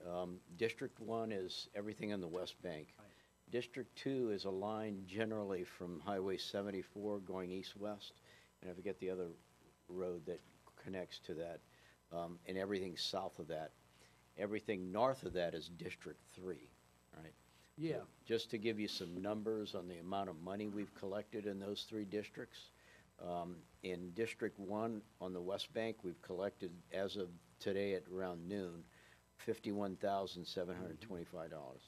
District 1 is everything in the West Bank. Right. District 2 is a line generally from Highway 74 going east-west, and I forget the other road that connects to that, and everything south of that. Everything north of that is District 3, right? Yeah. So just to give you some numbers on the amount of money we've collected in those three districts, in District 1 on the West Bank, we've collected, as of today at around noon, $51,725.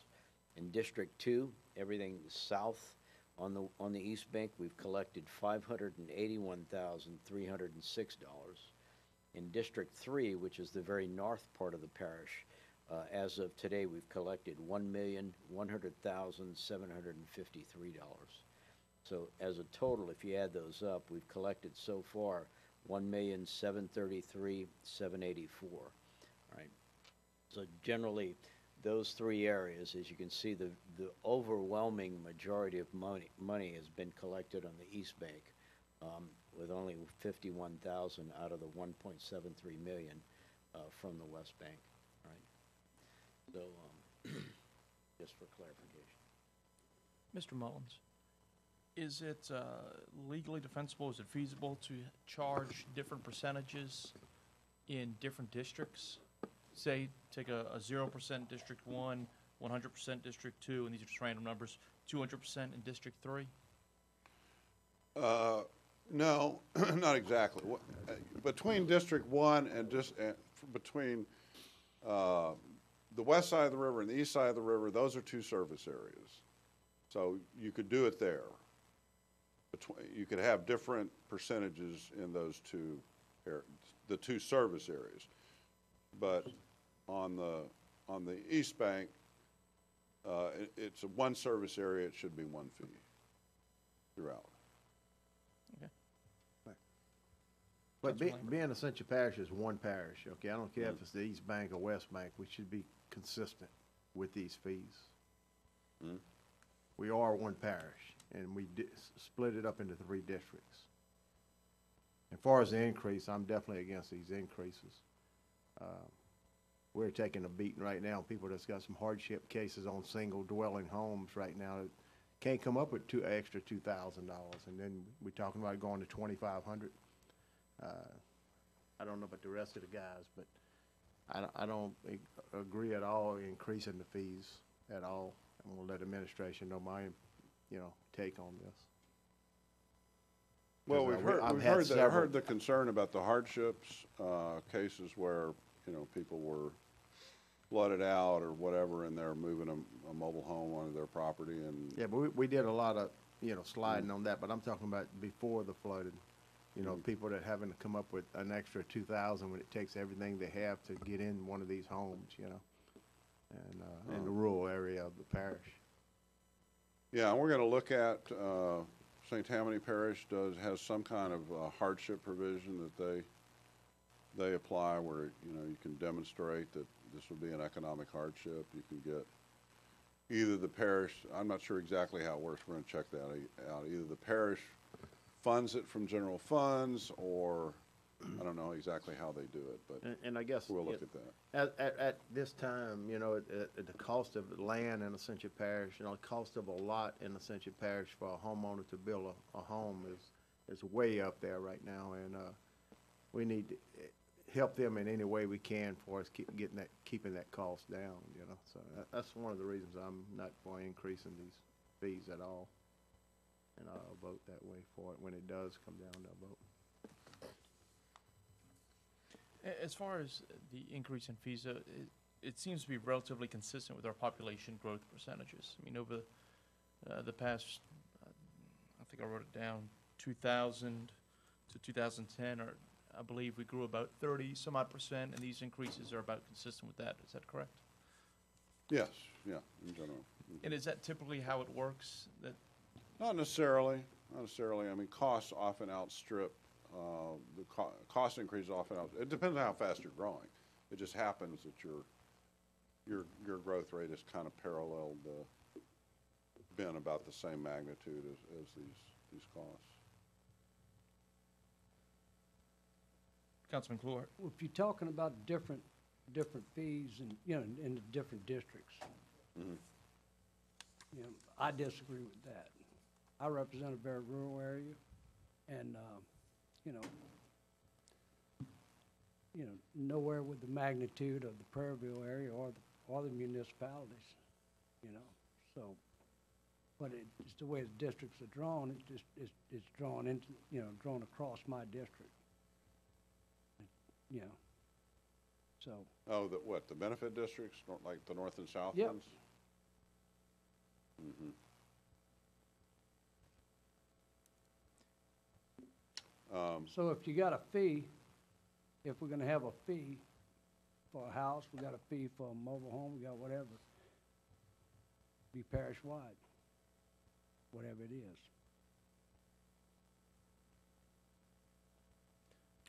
In District 2, everything south on the East Bank, we've collected $581,306. In District 3, which is the very north part of the parish, as of today, we've collected $1,100,753. So as a total, if you add those up, we've collected so far $1,733,784. Right. So generally, those three areas, as you can see, the overwhelming majority of money has been collected on the East Bank, with only 51,000 out of the 1.73 million from the West Bank. Right. So, just for clarification. Mr. Mullins, is it legally defensible, is it feasible to charge different percentages in different districts? Say, take a 0% District 1, 100% District 2, and these are just random numbers, 200% in District 3? No, not exactly. Between District 1 and between the west side of the river and the east side of the river, those are two service areas. So you could do it there. You could have different percentages in those two, the two service areas. But on the East Bank, it's a one service area, it should be one fee throughout. Okay. But Councilman Lambert. being Ascension Parish is one parish, okay? I don't care if it's the East Bank or West Bank, we should be consistent with these fees. Mm. We are one parish, and we split it up into three districts. As far as the increase, I'm definitely against these increases. We're taking a beating right now. People that's got some hardship cases on single dwelling homes right now that can't come up with extra $2,000, and then we're talking about going to $2,500. I don't know about the rest of the guys, but I don't agree at all increasing the fees at all. I'm gonna let administration know my, take on this. Well, I've we've had heard several. the concern about the hardships, cases where, people were flooded out or whatever, and they're moving a mobile home onto their property and. Yeah, but we did a lot of, sliding on that, but I'm talking about before the flooding. People that having to come up with an extra $2,000 when it takes everything they have to get in one of these homes, and in the rural area of the parish. Yeah, and we're gonna look at, St. Tammany Parish has some kind of hardship provision that they apply where, you can demonstrate that this would be an economic hardship. You can get either the parish, I'm not sure exactly how it works, we're gonna check that out. Either the parish funds it from general funds, or I don't know exactly how they do it, but And I guess. we'll look at that. At this time, at the cost of land in Ascension Parish, the cost of a lot in Ascension Parish for a homeowner to build a home is way up there right now, and we need to help them in any way we can for us keeping that cost down, So that's one of the reasons I'm not for increasing these fees at all, and I'll vote that way for it when it does come down to a vote. As far as the increase in fees, it seems to be relatively consistent with our population growth percentages. I mean, over the past, I think I wrote it down, 2000 to 2010, or I believe we grew about 30 some odd percent, and these increases are about consistent with that. Is that correct? Yes, yeah, in general. And is that typically how it works? That Not necessarily, not necessarily. I mean, costs often outstrip, cost increases often it depends on how fast you're growing. It just happens that your growth rate has kind of paralleled, been about the same magnitude as these costs. Councilman Cluart? Well, if you're talking about different fees and, you know, in the different districts, Mhm. you know, I disagree with that. I represent a very rural area, and, you know, nowhere with the magnitude of the Prairieville area or the municipalities, you know, so, but it's the way the districts are drawn, it's drawn into, you know, drawn across my district. You know, so. Oh, the benefit districts, like the north and south Yep. ones? Mhm. So if you got a fee, if we're gonna have a fee for a house, we got a fee for a mobile home, we got whatever, be parish-wide, whatever it is.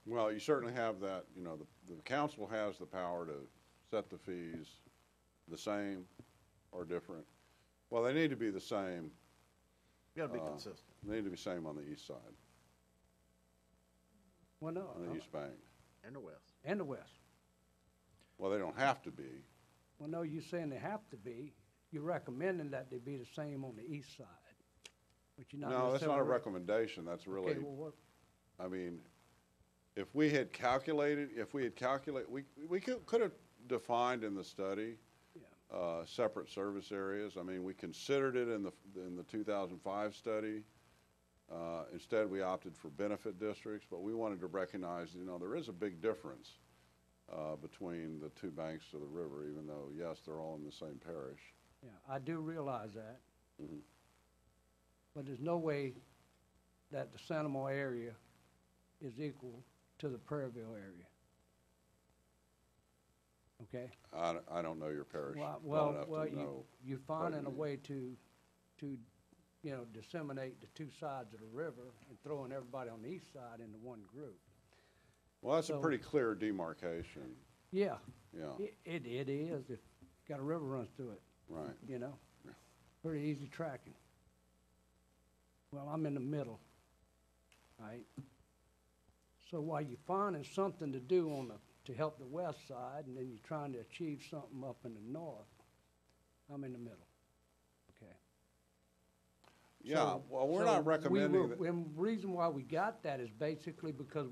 Well, you certainly have that, you know, the council has the power to set the fees the same or different. Well, they need to be the same. You gotta be consistent. They need to be same on the east side, Well, no, on the east bank. And the west. and the west. Well, they don't have to be. Well, no, you're saying they have to be, you're recommending that they be the same on the east side, but you're not No, that's not a necessarily- recommendation. That's really, Okay, well, what, I mean, if we had calculated, we could have defined in the study, yeah, separate service areas. I mean, we considered it in the 2005 study. Instead, we opted for benefit districts, but we wanted to recognize, you know, there is a big difference between the two banks of the river, even though, yes, they're all in the same parish. yeah, I do realize that. Mhm. But there's no way that the Sanamo area is equal to the Prairieville area. Okay? I don't know your parish Well, well enough well, to know. you're finding a way to, you know, disseminate the two sides of the river and throwing everybody on the east side into one group. Well, that's a so- pretty clear demarcation, Yeah, yeah, it is, if, got a river runs through it, right. you know? Yeah. Pretty easy tracking. Well, I'm in the middle, right? So while you're finding something to do to help the west side, and then you're trying to achieve something up in the north, I'm in the middle, okay? Yeah, So- well, we're so not recommending that. And the reason why we got that is basically because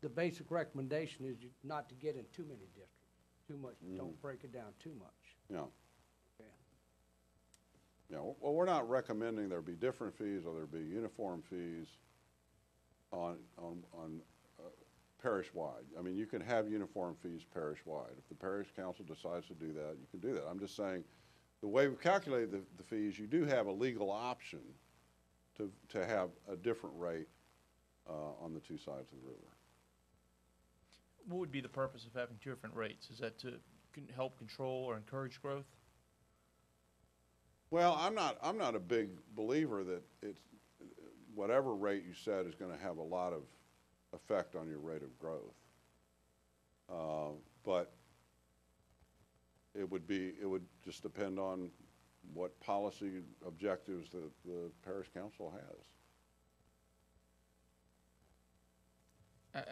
the basic recommendation is not to get in too many districts, too much, don't break it down too much. Yeah. Okay. Yeah, well, we're not recommending there be different fees or there be uniform fees on parish-wide. I mean, you can have uniform fees parish-wide. If the parish council decides to do that, you can do that. I'm just saying, the way we calculate the fees, you do have a legal option to have a different rate on the two sides of the river. What would be the purpose of having two different rates? Is that to help control or encourage growth? Well, I'm not a big believer that whatever rate you set is gonna have a lot of effect on your rate of growth. But it would just depend on what policy objectives the parish council has.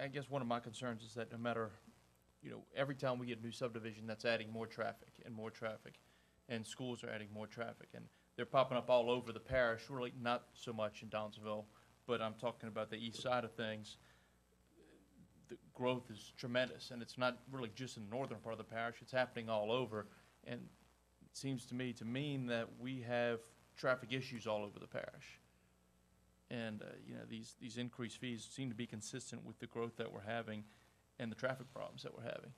I guess one of my concerns is that no matter, every time we get a new subdivision, that's adding more traffic, and schools are adding more traffic, and they're popping up all over the parish, really not so much in Downsville, but I'm talking about the east side of things. The growth is tremendous, and it's not really just in the northern part of the parish, it's happening all over, and it seems to me to mean that we have traffic issues all over the parish. And, these increased fees seem to be consistent with the growth that we're having and the traffic problems that we're having.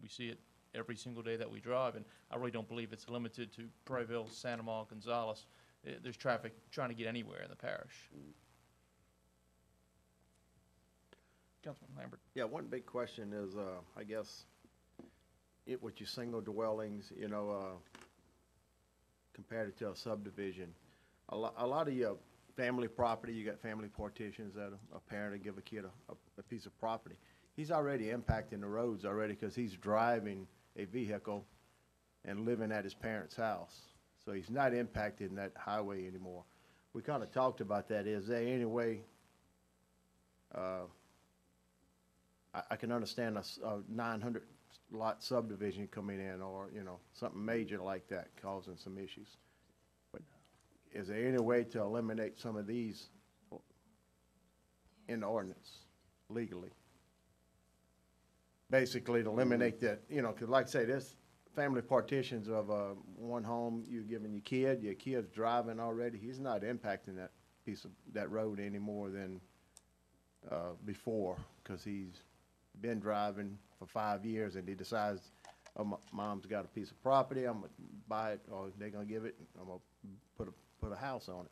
We see it every single day that we drive, and I really don't believe it's limited to Prairieville, Santa Maria, Gonzales. There's traffic trying to get anywhere in the parish. Councilman Lambert. Yeah, one big question is, I guess, with your single dwellings, compared to a subdivision, a lot of your family property, you got family partitions that a parent will give a kid a piece of property. He's already impacting the roads already because he's driving a vehicle and living at his parents' house. So he's not impacting that highway anymore. We kind of talked about that. Is there any way, I can understand a 900 lot subdivision coming in, or, something major like that causing some issues. But is there any way to eliminate some of these in the ordinance legally? Basically to eliminate that, because like I say, there's family partitions of one home you're giving your kid's driving already. He's not impacting that piece of that road any more than before, because he's been driving for 5 years and he decides, oh, mom's got a piece of property, I'm gonna buy it, or they're gonna give it, I'm gonna put a house on it.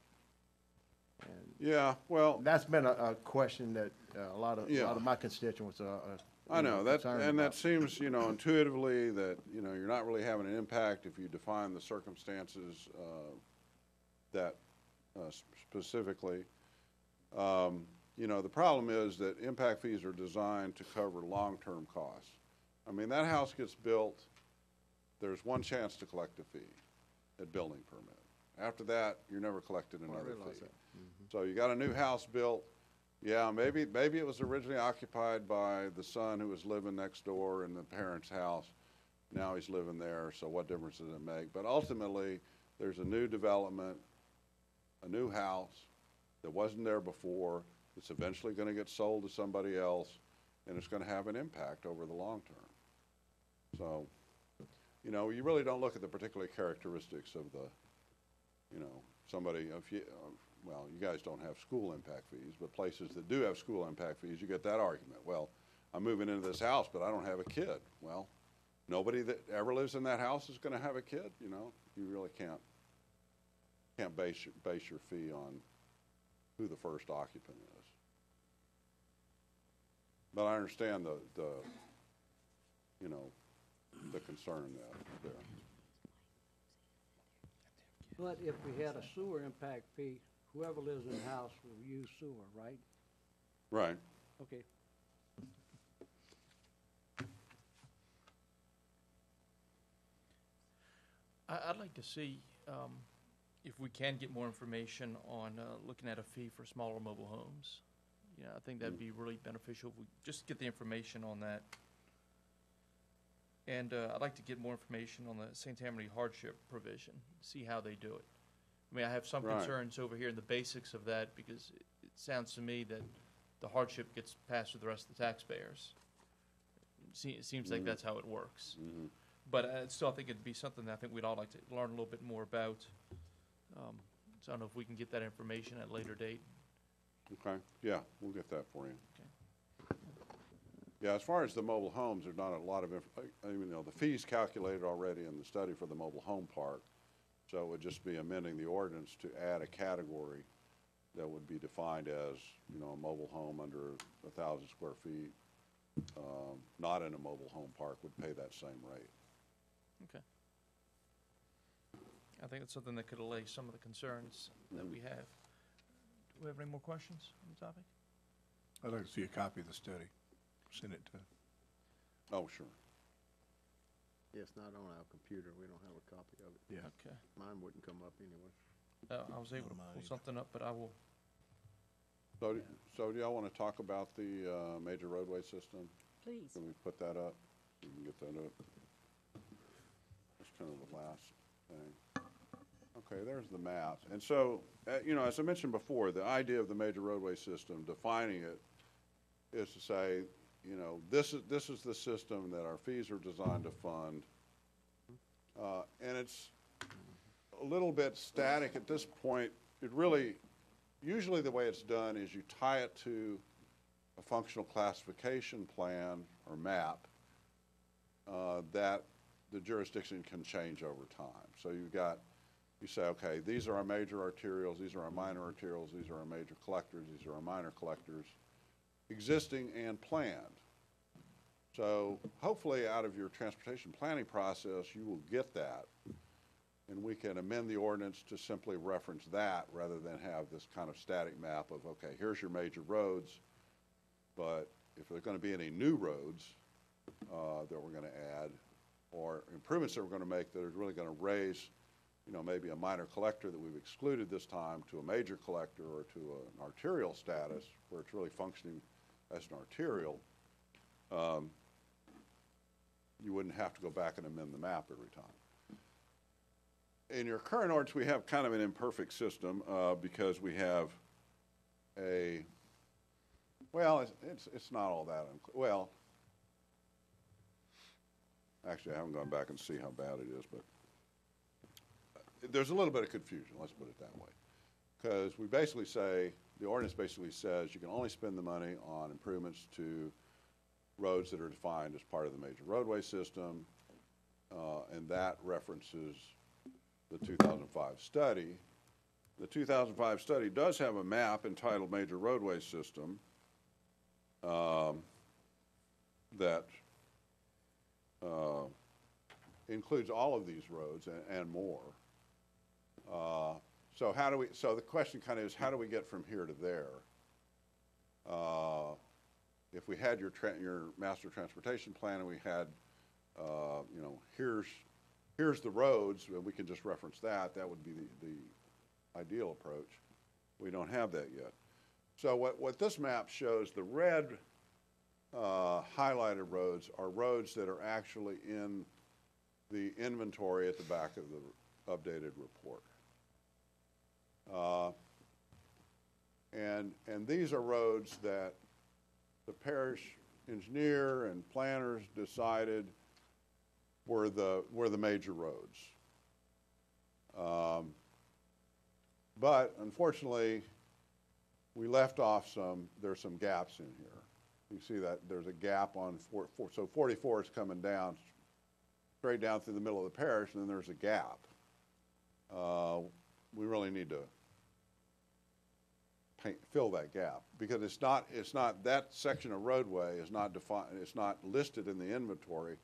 And Yeah, well, that's been a question that a lot of my constituents are I know, that, concerned and that about. seems, intuitively that, you're not really having an impact if you define the circumstances, that, specifically. The problem is that impact fees are designed to cover long-term costs. I mean, that house gets built, there's one chance to collect a fee at building permit. After that, you're never collected another fee. So you got a new house built, yeah, maybe it was originally occupied by the son who was living next door in the parents' house. Now he's living there, so what difference does it make? But ultimately, there's a new development, a new house that wasn't there before. It's eventually going to get sold to somebody else, and it's going to have an impact over the long term. So, you really don't look at the particular characteristics of the, somebody, if you, well, you guys don't have school impact fees, but places that do have school impact fees, you get that argument. Well, I'm moving into this house, but I don't have a kid. Well, nobody that ever lives in that house is going to have a kid, You really can't base your fee on who the first occupant is. But I understand the concern there. But if we had a sewer impact fee, whoever lives in the house will use sewer, right? Right. Okay. I'd like to see if we can get more information on looking at a fee for smaller mobile homes. I think that'd be really beneficial if we just get the information on that. And I'd like to get more information on the St. Tammany hardship provision, see how they do it. I mean, I have some Right. concerns over here in the basics of that, because it sounds to me that the hardship gets passed to the rest of the taxpayers. It seems like that's how it works. Mm-hmm. But still, I think it'd be something that I think we'd all like to learn a little bit more about. So I don't know if we can get that information at a later date. Okay, yeah, we'll get that for you. Okay. Yeah, as far as the mobile homes, there's not a lot of, the fees calculated already in the study for the mobile home park. So it would just be amending the ordinance to add a category that would be defined as, a mobile home under 1,000 square feet, not in a mobile home park would pay that same rate. Okay. I think it's something that could allay some of the concerns that we have. Do we have any more questions on the topic? I'd like to see a copy of the study. Send it to. Oh, sure. It's not on our computer, we don't have a copy of it. Yeah. Okay. Mine wouldn't come up anyway. I was able to pull something up, but I will. So do y'all want to talk about the major roadway system? Please. Can we put that up? We can get that up. That's kind of the last thing. Okay, there's the map. And so, as I mentioned before, the idea of the major roadway system, defining it, is to say, this is the system that our fees are designed to fund. And it's a little bit static at this point. It really, usually the way it's done is you tie it to a functional classification plan or map that the jurisdiction can change over time. So you say, okay, these are our major arterials, these are our minor arterials, these are our major collectors, these are our minor collectors. existing and planned. So hopefully out of your transportation planning process, you will get that. And we can amend the ordinance to simply reference that rather than have this kind of static map of, okay, here's your major roads, but if there's going to be any new roads that we're going to add or improvements that we're going to make that are really going to raise, you know, maybe a minor collector that we've excluded this time to a major collector or to an arterial status where it's really functioning as an arterial, you wouldn't have to go back and amend the map every time. In your current ordinance, we have kind of an imperfect system because we have a, well, it's not all that, well, actually, I haven't gone back and see how bad it is, but there's a little bit of confusion, let's put it that way. Because we basically say, the ordinance basically says you can only spend the money on improvements to roads that are defined as part of the major roadway system, and that references the 2005 study. The 2005 study does have a map entitled Major Roadway System that includes all of these roads and more. So how do we, so the question kind of is, how do we get from here to there? If we had your master transportation plan and we had, you know, here's the roads, and we can just reference that, that would be the ideal approach. We don't have that yet. So what this map shows, the red highlighted roads are roads that are actually in the inventory at the back of the updated report. And these are roads that the parish engineer and planners decided were the major roads. But unfortunately, we left off there's some gaps in here. You see that there's a gap on, so 44 is coming down, straight down through the middle of the parish, and then there's a gap. We really need to fill that gap because it's not that section of roadway is not defined, it's not listed in the inventory.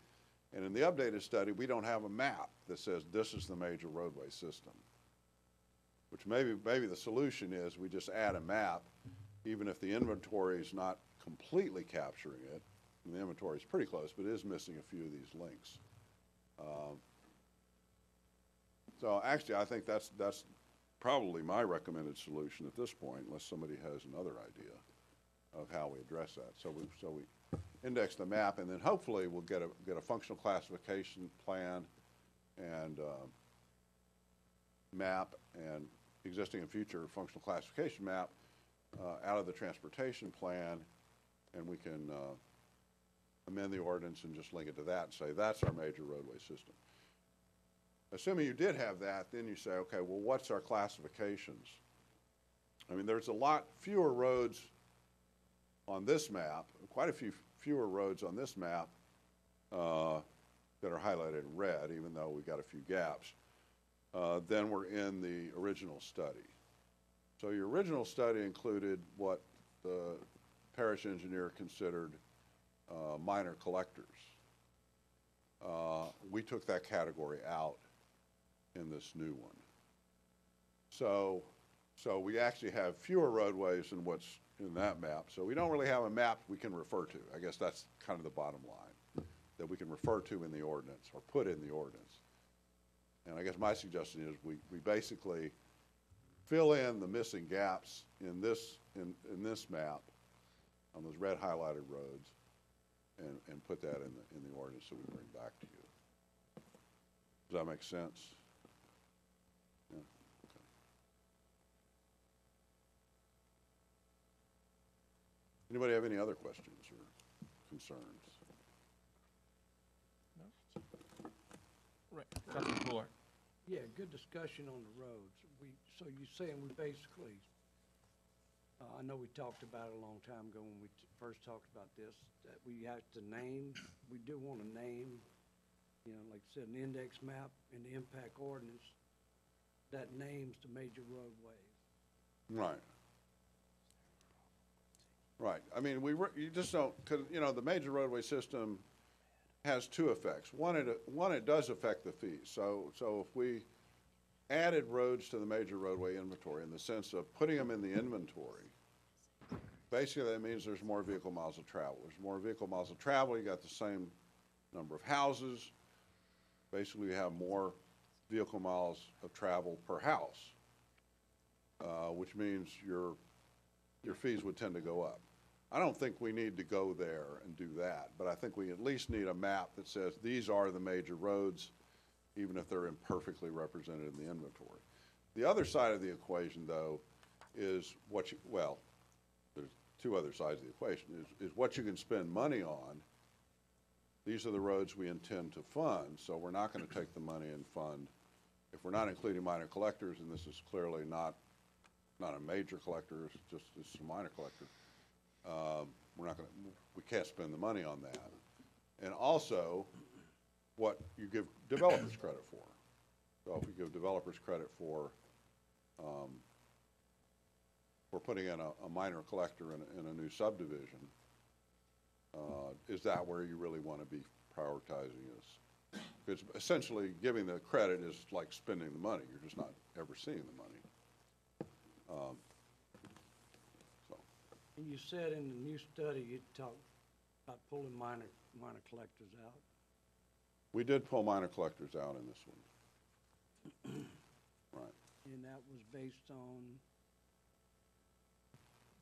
And in the updated study, we don't have a map that says this is the major roadway system, which maybe the solution is we just add a map, even if the inventory is not completely capturing it. And the inventory is pretty close, but it is missing a few of these links. So actually, I think that's probably my recommended solution at this point, unless somebody has another idea of how we address that. So we index the map, and then hopefully we'll get a functional classification plan and map and existing and future functional classification map out of the transportation plan, and we can amend the ordinance and just link it to that and say that's our major roadway system. Assuming you did have that, then you say, okay, well, what's our classifications? I mean, there's a lot fewer roads on this map, quite a few fewer roads on this map that are highlighted in red, even though we've got a few gaps, than were in the original study. So your original study included what the parish engineer considered minor collectors. We took that category out in this new one. So we actually have fewer roadways than what's in that map. So we don't really have a map we can refer to. I guess that's kind of the bottom line, that we can refer to in the ordinance or put in the ordinance. And I guess my suggestion is we basically fill in the missing gaps in this map on those red highlighted roads and put that in the ordinance that we bring back to you. Does that make sense? Yeah. Okay. Anybody have any other questions or concerns? Right, Councilman Moore. Yeah, good discussion on the roads. So you're saying we basically, I know we talked about it a long time ago when we first talked about this, that we have to name, we do want to name, you know, like I said, an index map in the impact ordinance that names the major roadways. Right. Right. I mean, you just don't, because, you know, the major roadway system has two effects. One, it does affect the fees. So if we added roads to the major roadway inventory in the sense of putting them in the inventory, basically that means there's more vehicle miles of travel. There's more vehicle miles of travel, you got the same number of houses. Basically, you have more vehicle miles of travel per house, which means your fees would tend to go up. I don't think we need to go there and do that, but I think we at least need a map that says these are the major roads, even if they're imperfectly represented in the inventory. The other side of the equation, though, is well, there's two other sides of the equation, is what you can spend money on. These are the roads we intend to fund, so we're not going to take the money and fund, if we're not including minor collectors, and this is clearly not a major collector, it's a minor collector, we can't spend the money on that. And also, what you give developers credit for. So if we give developers credit for putting in a minor collector in a new subdivision, is that where you really want to be prioritizing this? Because essentially giving the credit is like spending the money. You're just not ever seeing the money. And you said in the new study, you talked about pulling minor collectors out. We did pull minor collectors out in this one. Right. And that was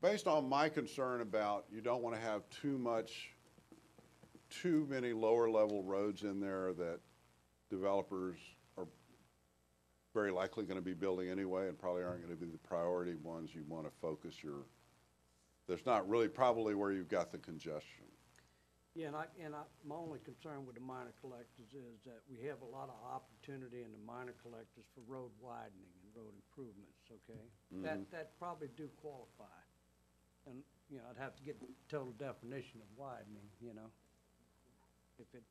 Based on my concern about you don't want to have too many lower level roads in there that developers are very likely going to be building anyway and probably aren't going to be the priority ones you want to focus there's not really probably where you've got the congestion. Yeah, my only concern with the minor collectors is that we have a lot of opportunity in the minor collectors for road widening and road improvements, okay? Mm-hmm. That probably do qualify. And, you know, I'd have to get the total definition of widening, you know? If it,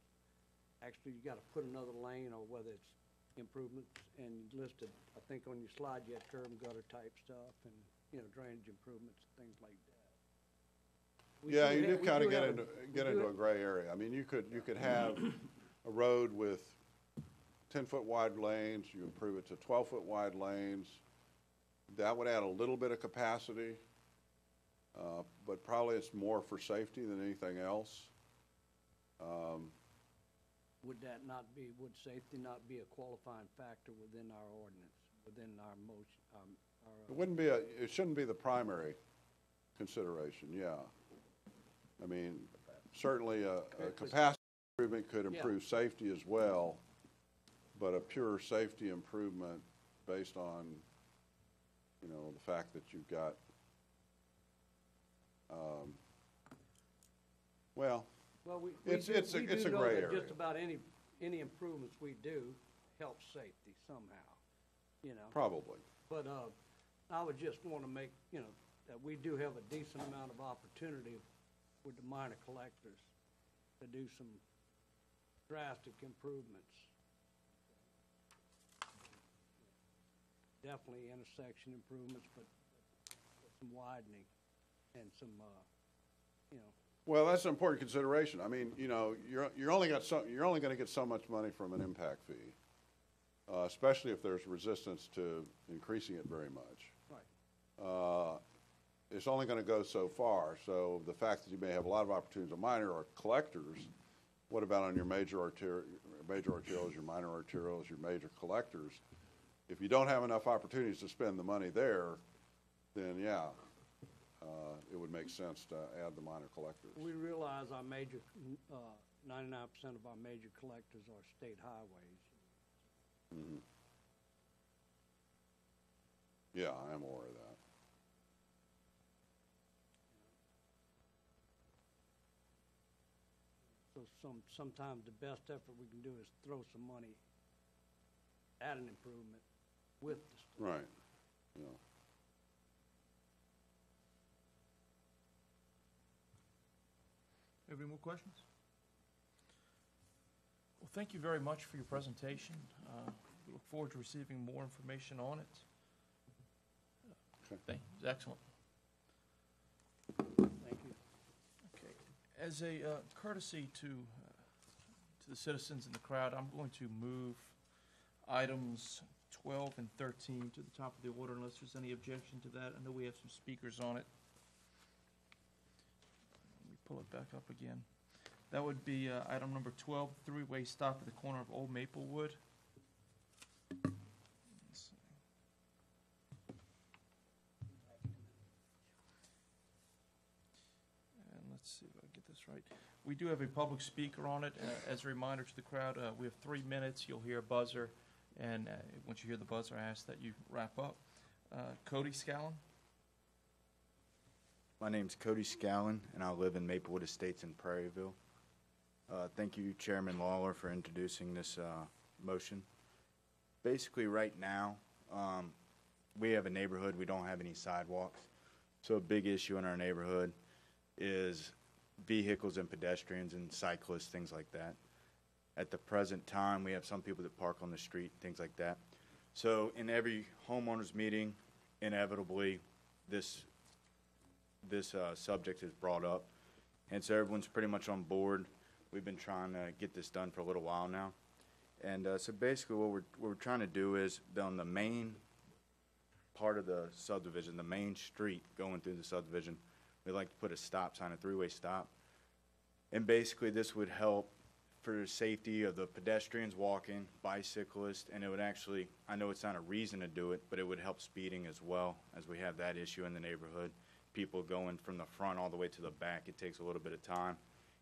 actually you gotta put another lane or whether it's improvements, and you listed, I think on your slide you had curb and gutter type stuff and, you know, drainage improvements, things like that. Yeah, you do kind of get into a gray area. I mean, you could have a road with 10-foot wide lanes, you improve it to 12-foot wide lanes. That would add a little bit of capacity, but probably it's more for safety than anything else. Would safety not be a qualifying factor within our ordinance, within our motion? It wouldn't be it shouldn't be the primary consideration, yeah. I mean, certainly a capacity improvement could improve safety as well, but a pure safety improvement based on, you know, the fact that you've got, it's a gray area. Just about any improvements we do help safety somehow, you know? Probably. But I would just want to make, you know, that we do have a decent amount of opportunity with the minor collectors to do some drastic improvements. Definitely intersection improvements, but some widening and some, you know. Well, that's an important consideration. I mean, you know, you're only going to get so much money from an impact fee, especially if there's resistance to increasing it very much. Right. It's only going to go so far. So the fact that you may have a lot of opportunities on minor or collectors, what about on your major arterials, your minor arterials, your major collectors? If you don't have enough opportunities to spend the money there, then yeah, it would make sense to add the minor collectors. We realize our major, 99% of our major collectors are state highways. Mm-hmm. Yeah, I am aware of that. So sometimes the best effort we can do is throw some money at an improvement with the state. Right, yeah. Any more questions? Well, thank you very much for your presentation. We look forward to receiving more information on it. Okay. Thank you. It's excellent. Thank you. As a courtesy to the citizens in the crowd, I'm going to move items 12 and 13 to the top of the order unless there's any objection to that. I know we have some speakers on it. Let me pull it back up again. That would be item number 12, three-way stop at the corner of Old Maplewood. Let's see. And let's see if I can get this right. We do have a public speaker on it. As a reminder to the crowd, we have 3 minutes. You'll hear a buzzer, and once you hear the buzzer, I ask that you wrap up. Cody Scallon. My name's Cody Scallon, and I live in Maplewood Estates in Prairieville. Thank you, Chairman Lawler, for introducing this motion. Basically, right now, we have a neighborhood, we don't have any sidewalks. So a big issue in our neighborhood is vehicles and pedestrians and cyclists, things like that. At the present time, we have some people that park on the street, things like that. So in every homeowners meeting, inevitably, this subject is brought up. And so everyone's pretty much on board. We've been trying to get this done for a little while now. And so basically what we're trying to do is on the main part of the subdivision, the main street going through the subdivision, we'd like to put a stop sign, a three-way stop. And basically this would help for the safety of the pedestrians walking, bicyclists, and it would actually, I know it's not a reason to do it, but it would help speeding as well, as we have that issue in the neighborhood. People going from the front all the way to the back, it takes a little bit of time.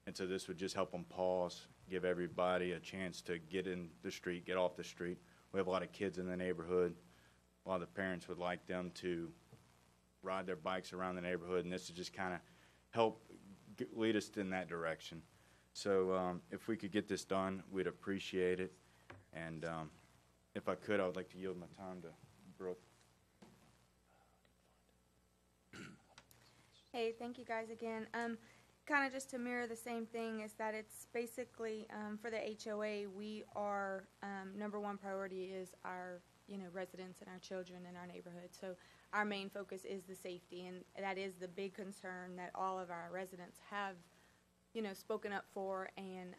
And so this would just help them pause, give everybody a chance to get in the street, get off the street. We have a lot of kids in the neighborhood. A lot of the parents would like them to ride their bikes around the neighborhood, and this would just kind of help lead us in that direction. So if we could get this done, we'd appreciate it. And if I could, I would like to yield my time to Brooke. Hey, thank you guys again. Kind of just to mirror the same thing is that it's basically for the HOA, we are number one priority is our residents and our children in our neighborhood. So our main focus is the safety, and that is the big concern that all of our residents have spoken up for, and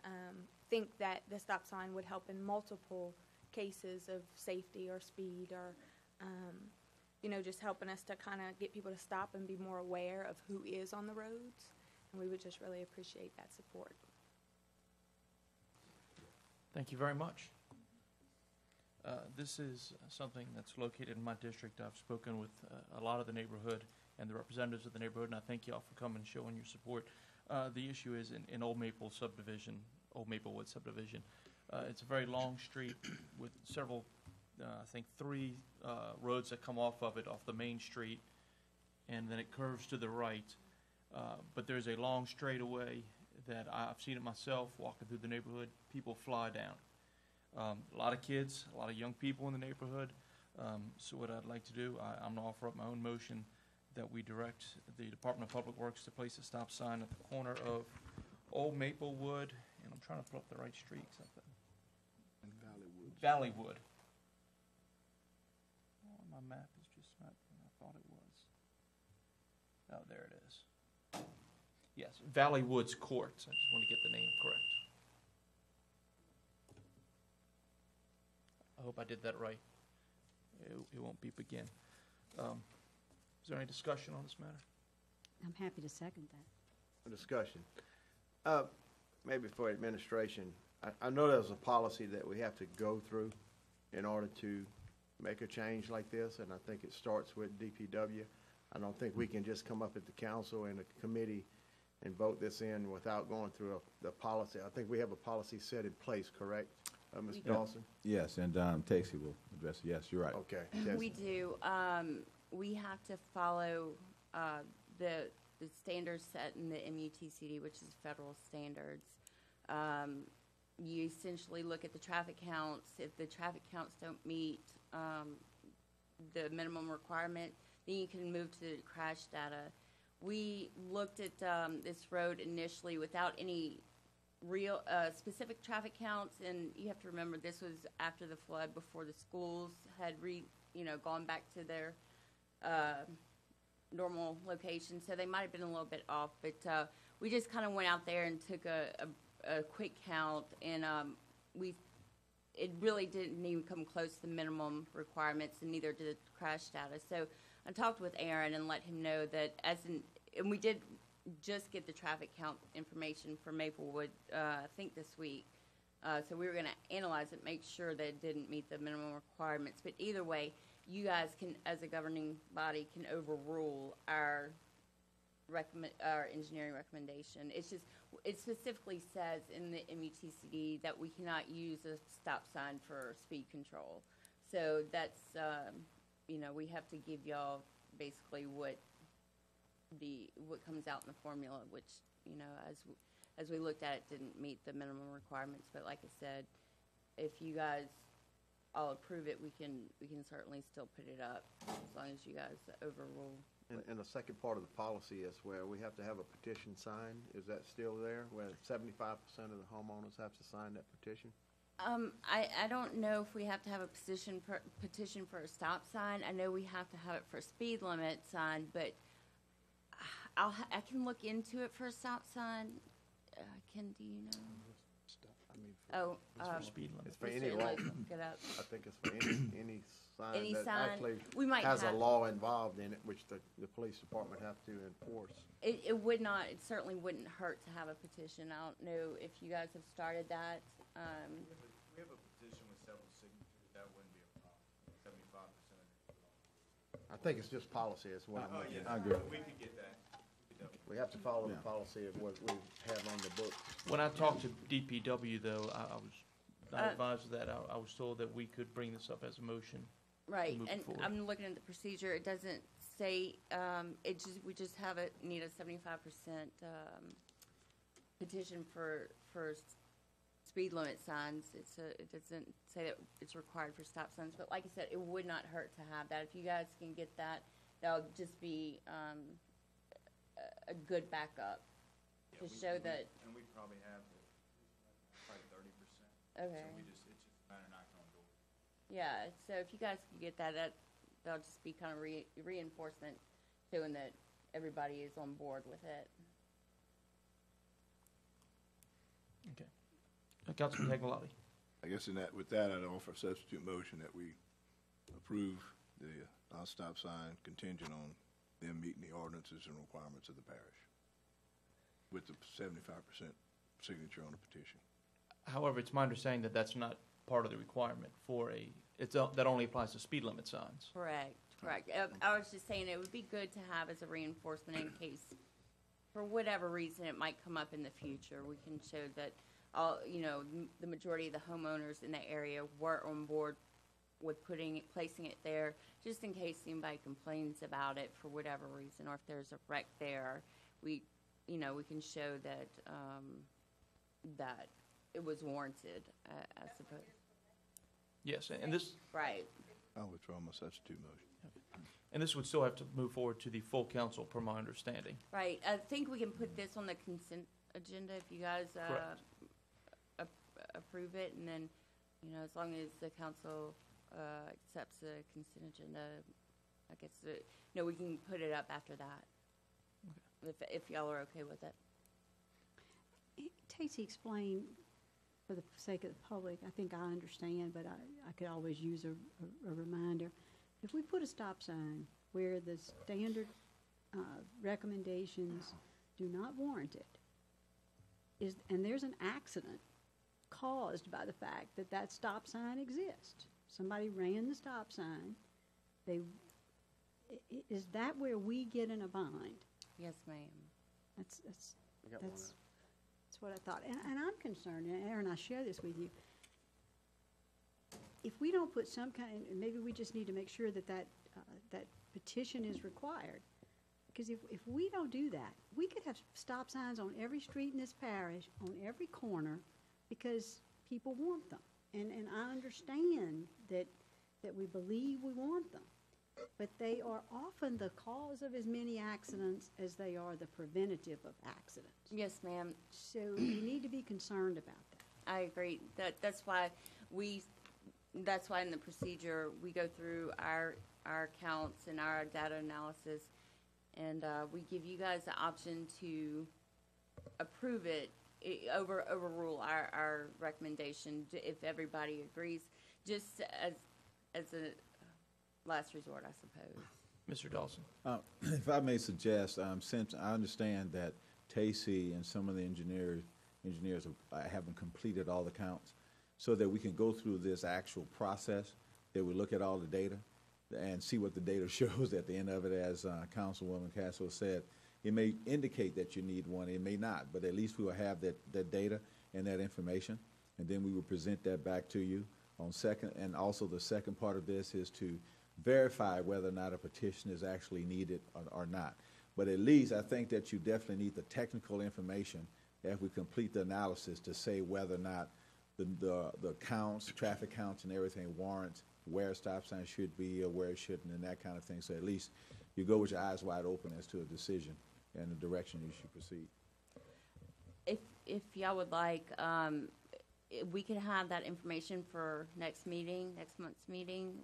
think that the stop sign would help in multiple cases of safety or speed or just helping us to kind of get people to stop and be more aware of who is on the roads. And we would just really appreciate that support. Thank you very much. This is something that's located in my district. I've spoken with a lot of the neighborhood and the representatives of the neighborhood, and I thank you all for coming and showing your support. The issue is in Old Maplewood subdivision. It's a very long street with several, I think 3 roads that come off of it, off the main street, and then it curves to the right. But there's a long straightaway that I've seen it myself walking through the neighborhood. People fly down. A lot of kids, a lot of young people in the neighborhood. So what I'd like to do, I'm going to offer up my own motion that we direct the Department of Public Works to place a stop sign at the corner of Old Maplewood, and I'm trying to pull up the right street. Valleywood. Oh, my map is just not what I thought it was. Oh, there it is. Yes, Valleywood's Court. I just want to get the name correct. I hope I did that right. It won't beep again. Is there any discussion on this matter? I'm happy to second that. A discussion. Maybe for administration, I know there's a policy that we have to go through in order to make a change like this, and I think it starts with DPW. I don't think we can just come up at the council and the committee and vote this in without going through the policy. I think we have a policy set in place, correct, Ms. Dawson? Yes, and Tacy will address it. Yes, you're right. Okay. We do. We have to follow the standards set in the MUTCD, which is federal standards. You essentially look at the traffic counts. If the traffic counts don't meet the minimum requirement, then you can move to crash data. We looked at this road initially without any real specific traffic counts, and you have to remember this was after the flood, before the schools had gone back to their normal location, so they might have been a little bit off. But we just kind of went out there and took a quick count, and it really didn't even come close to the minimum requirements, and neither did crash data. So I talked with Aaron and let him know that and we did just get the traffic count information from Maplewood, I think this week. So we were going to analyze it, make sure that it didn't meet the minimum requirements. But either way, you guys can, as a governing body, can overrule our engineering recommendation. It's just, it specifically says in the MUTCD that we cannot use a stop sign for speed control. So that's, we have to give y'all basically what comes out in the formula, which, as we looked at it, didn't meet the minimum requirements. But like I said, if you guys all approve it, we can certainly still put it up as long as you guys overrule. And the second part of the policy is where we have to have a petition signed. Is that still there, where 75% of the homeowners have to sign that petition? I don't know if we have to have a petition for a stop sign. I know we have to have it for a speed limit sign, but I can look into it for a stop sign. Do you know? It's for speed limit. It's for any Mr. law. Lowe, look it up. I think it's for any sign Any that sign. actually We might has a have- law involved in it, which the police department have to enforce. It would not, it certainly wouldn't hurt to have a petition. I don't know if you guys have started that. We have a petition with several signatures, that wouldn't be a problem, 75%. I think it's just policy is what I'm looking yeah, at. we could get that. We have to follow the policy of what we have on the books. When I talked to DPW, though, I was not advised of that. I was told that we could bring this up as a motion. Right, Move and forward. I'm looking at the procedure, it doesn't say, we just need a 75% petition for speed limit signs. It doesn't say that it's required for stop signs, but like I said, it would not hurt to have that. If you guys can get that, that'll just be, a good backup to show that, And we probably have probably 30%. okay. So it's just a matter of knocking on doors. Yeah, so if you guys can get that, that'll just be kind of reinforcement showing that everybody is on board with it. Okay. Councilman Tagliati. I guess with that, I'd offer a substitute motion that we approve the stop sign contingent on them meeting the ordinances and requirements of the parish with the 75% signature on the petition. However, it's my understanding that that's not part of the requirement for that only applies to speed limit signs. Correct. I was just saying it would be good to have as a reinforcement in case, for whatever reason, it might come up in the future. We can show that the majority of the homeowners in the area were on board with placing it there, just in case anybody complains about it for whatever reason, or if there's a wreck there, we can show that that it was warranted, I suppose. Yes, and this Right. I'll withdraw my substitute motion. and this would still have to move forward to the full council, per my understanding. Right. I think we can put this on the consent agenda if you guys Correct. approve it, and then, as long as the council accepts the consent agenda, I guess, we can put it up after that. If y'all are okay with it. Tacey explained, for the sake of the public, I think I understand, but I could always use a reminder. If we put a stop sign where the standard recommendations do not warrant it, and there's an accident caused by the fact that that stop sign exists, somebody ran the stop sign, is that where we get in a bind? Yes, ma'am. That's what I thought. And I'm concerned, and Aaron, I share this with you. If we don't put some kind, maybe we just need to make sure that petition is required. Because if we don't do that, we could have stop signs on every street in this parish, on every corner, because people want them. And I understand that we believe we want them. But they are often the cause of as many accidents as they are the preventative of accidents. Yes, ma'am. So we need to be concerned about that. I agree. That's why in the procedure, we go through our counts and our data analysis, and we give you guys the option to approve it, overrule our recommendation, if everybody agrees, just as a last resort, I suppose. Mr. Dawson? If I may suggest, since I understand that Tacey and some of the engineers haven't completed all the counts, so that we can go through this actual process, that we look at all the data and see what the data shows at the end of it. As Councilwoman Castro said, it may indicate that you need one, it may not, but at least we will have that data and that information, and then we will present that back to you on second. And also the second part of this is to verify whether or not a petition is actually needed or not. But at least I think that you definitely need the technical information as we complete the analysis to say whether or not the counts, traffic counts and everything warrants where a stop sign should be or where it shouldn't, and that kind of thing. So at least you go with your eyes wide open as to a decision and the direction you should proceed. If y'all would like, we could have that information for next month's meeting.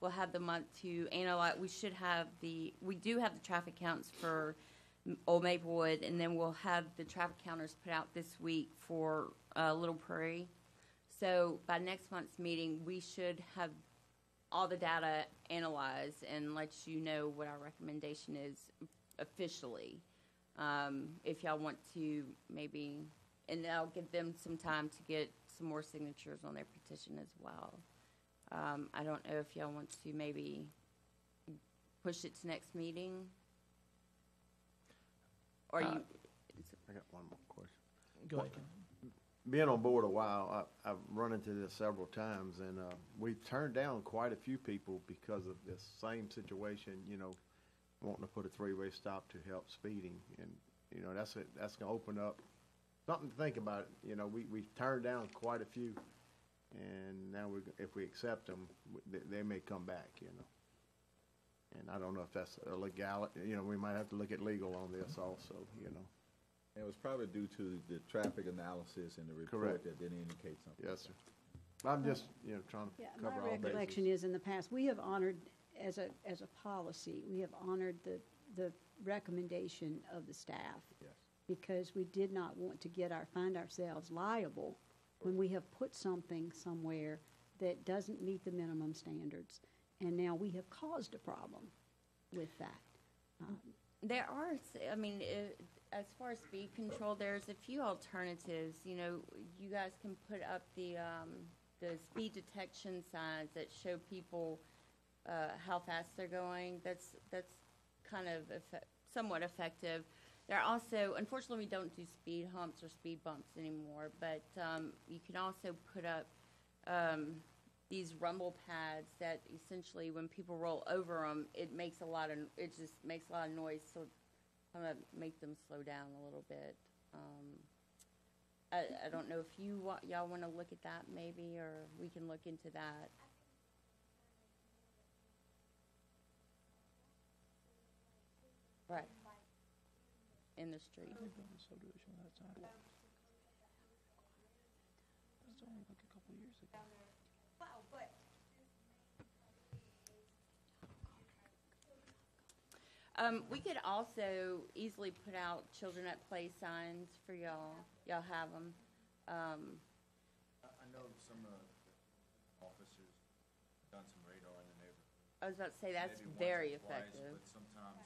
We'll have the month to analyze. We do have the traffic counts for Old Maplewood, and then we'll have the traffic counters put out this week for Little Prairie. So by next month's meeting, we should have all the data analyzed and let you know what our recommendation is officially. If y'all want to maybe, and I'll give them some time to get some more signatures on their petition as well. I don't know if y'all want to maybe push it to next meeting? Or you? I got one more question. Go ahead. Being on board a while, I've run into this several times, and we've turned down quite a few people because of this same situation, you know, wanting to put a three-way stop to help speeding. And, you know, that's going to open up something to think about. You know, we've turned down quite a few, and now if we accept them, they may come back, you know. And I don't know if that's a legality. You know, we might have to look at legal on this also, you know. It was probably due to the traffic analysis in the report. Correct. That didn't indicate something. Yes, sir. I'm just, you know, trying to cover all My bases. recollection is in the past, we have honored, as a policy, we have honored the recommendation of the staff. Yes. Because we did not want to find ourselves liable when we have put something somewhere that doesn't meet the minimum standards. And now we have caused a problem with that. There are, I mean, as far as speed control, there's a few alternatives. You know, you guys can put up the speed detection signs that show people how fast they're going. That's kind of somewhat effective. There are also, unfortunately, we don't do speed humps or speed bumps anymore, but you can also put up these rumble pads that essentially, when people roll over them, it just makes a lot of noise, so kind of make them slow down a little bit. I don't know if y'all want to look at that maybe, or we can look into that. Right. In the street. We could also easily put out children at play signs for y'all. Y'all have them. I know some officers done some radar in the neighborhood. I was about to say, that's Maybe once very or twice, effective. But sometimes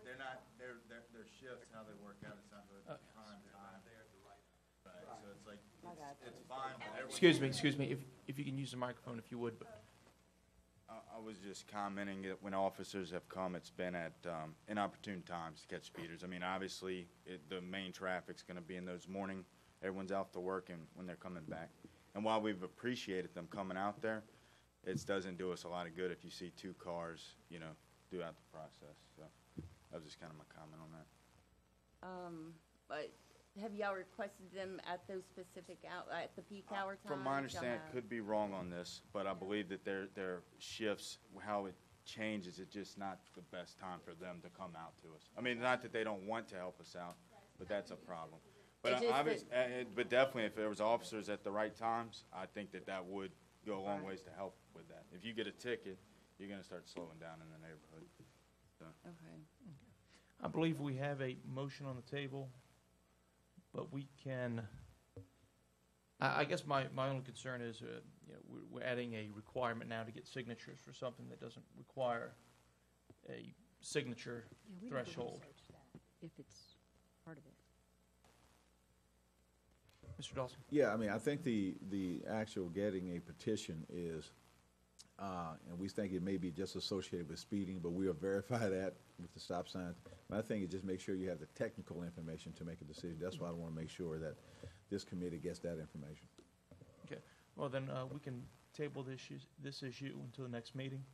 they're not, their shifts, how they work out, it's not really time. Right, so it's like, it's fine, but everyone. Excuse me, if you can use the microphone, if you would, but. I was just commenting that when officers have come, it's been at inopportune times to catch speeders. I mean, obviously, the main traffic's going to be in those morning. Everyone's out to work and when they're coming back. And while we've appreciated them coming out there, it doesn't do us a lot of good if you see two cars, you know, throughout the process. So that was just kind of my comment on that. But have y'all requested them at those specific at the peak hour times? From my understanding, could be wrong on this, but I believe that their shifts, how it changes, it's just not the best time for them to come out to us. I mean, not that they don't want to help us out, but that's a problem. But but definitely, if there was officers at the right times, I think that would go a long ways to help with that. If you get a ticket, you're going to start slowing down in the neighborhood. So. Okay. I believe we have a motion on the table, but we can, I guess my only concern is, you know, we're adding a requirement now to get signatures for something that doesn't require a signature Yeah, we need to threshold. research that, if it's part of it. Mr. Dawson? Yeah, I mean, I think the actual getting a petition is, and we think it may be just associated with speeding, but we'll verify that with the stop signs. But I think it just make sure you have the technical information to make a decision. That's why I want to make sure that this committee gets that information. Okay, well then, we can table this issue until the next meeting.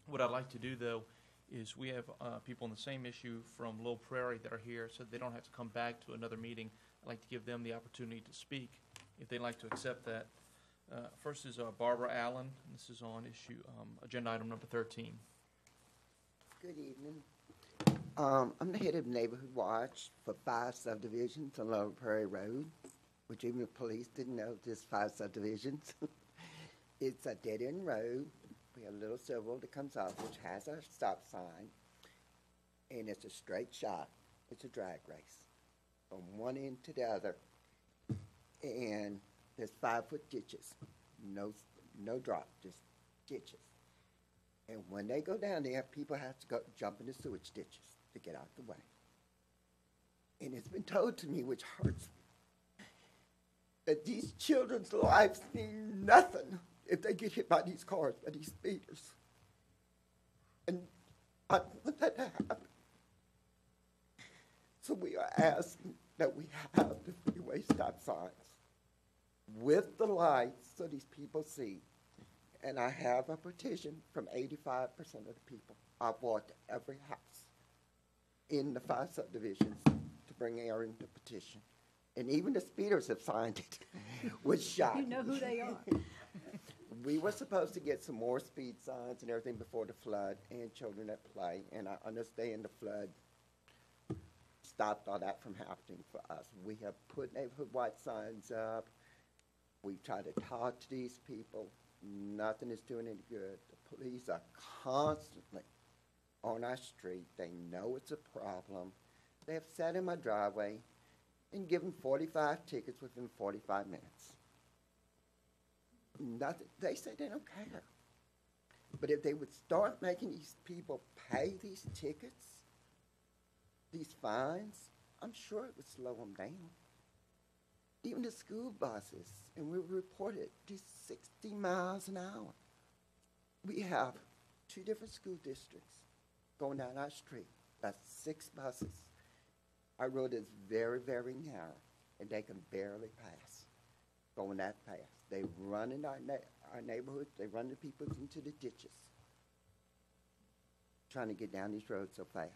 What I'd like to do, though, is we have, people on the same issue from Little Prairie that are here, so they don't have to come back to another meeting. I'd like to give them the opportunity to speak, if they'd like to accept that. First is Barbara Allen, and this is on issue, agenda item number 13. Good evening. I'm the head of Neighborhood Watch for 5 subdivisions on Lower Prairie Road, which even the police didn't know there's 5 subdivisions. It's a dead-end road. We have a little silver that comes off, which has a stop sign, and it's a straight shot. It's a drag race from one end to the other, and there's 5-foot ditches, no drop, just ditches. And when they go down there, people have to go jump in the sewage ditches to get out the way. And it's been told to me, which hurts me, that these children's lives mean nothing if they get hit by these cars, by these speeders. And I don't want that to happen. So we are asking that we have the freeway stop signs with the lights so these people see. And I have a petition from 85% of the people. I've walked every house in the 5 subdivisions to bring Aaron the petition. And even the speeders have signed it, which shocked me. You know who they are. We were supposed to get some more speed signs and everything before the flood and children at play. And I understand the flood stopped all that from happening for us. We have put neighborhood white signs up. We've tried to talk to these people. Nothing is doing any good. The police are constantly on our street. They know it's a problem. They have sat in my driveway and given 45 tickets within 45 minutes. Nothing. They say they don't care. But if they would start making these people pay these tickets, these fines, I'm sure it would slow them down. Even the school buses, and we reported to 60 miles an hour. We have 2 different school districts going down our street. That's 6 buses. Our road is very, very narrow, and they can barely pass going that fast. They run in our neighborhoods. They run the people into the ditches, trying to get down these roads so fast.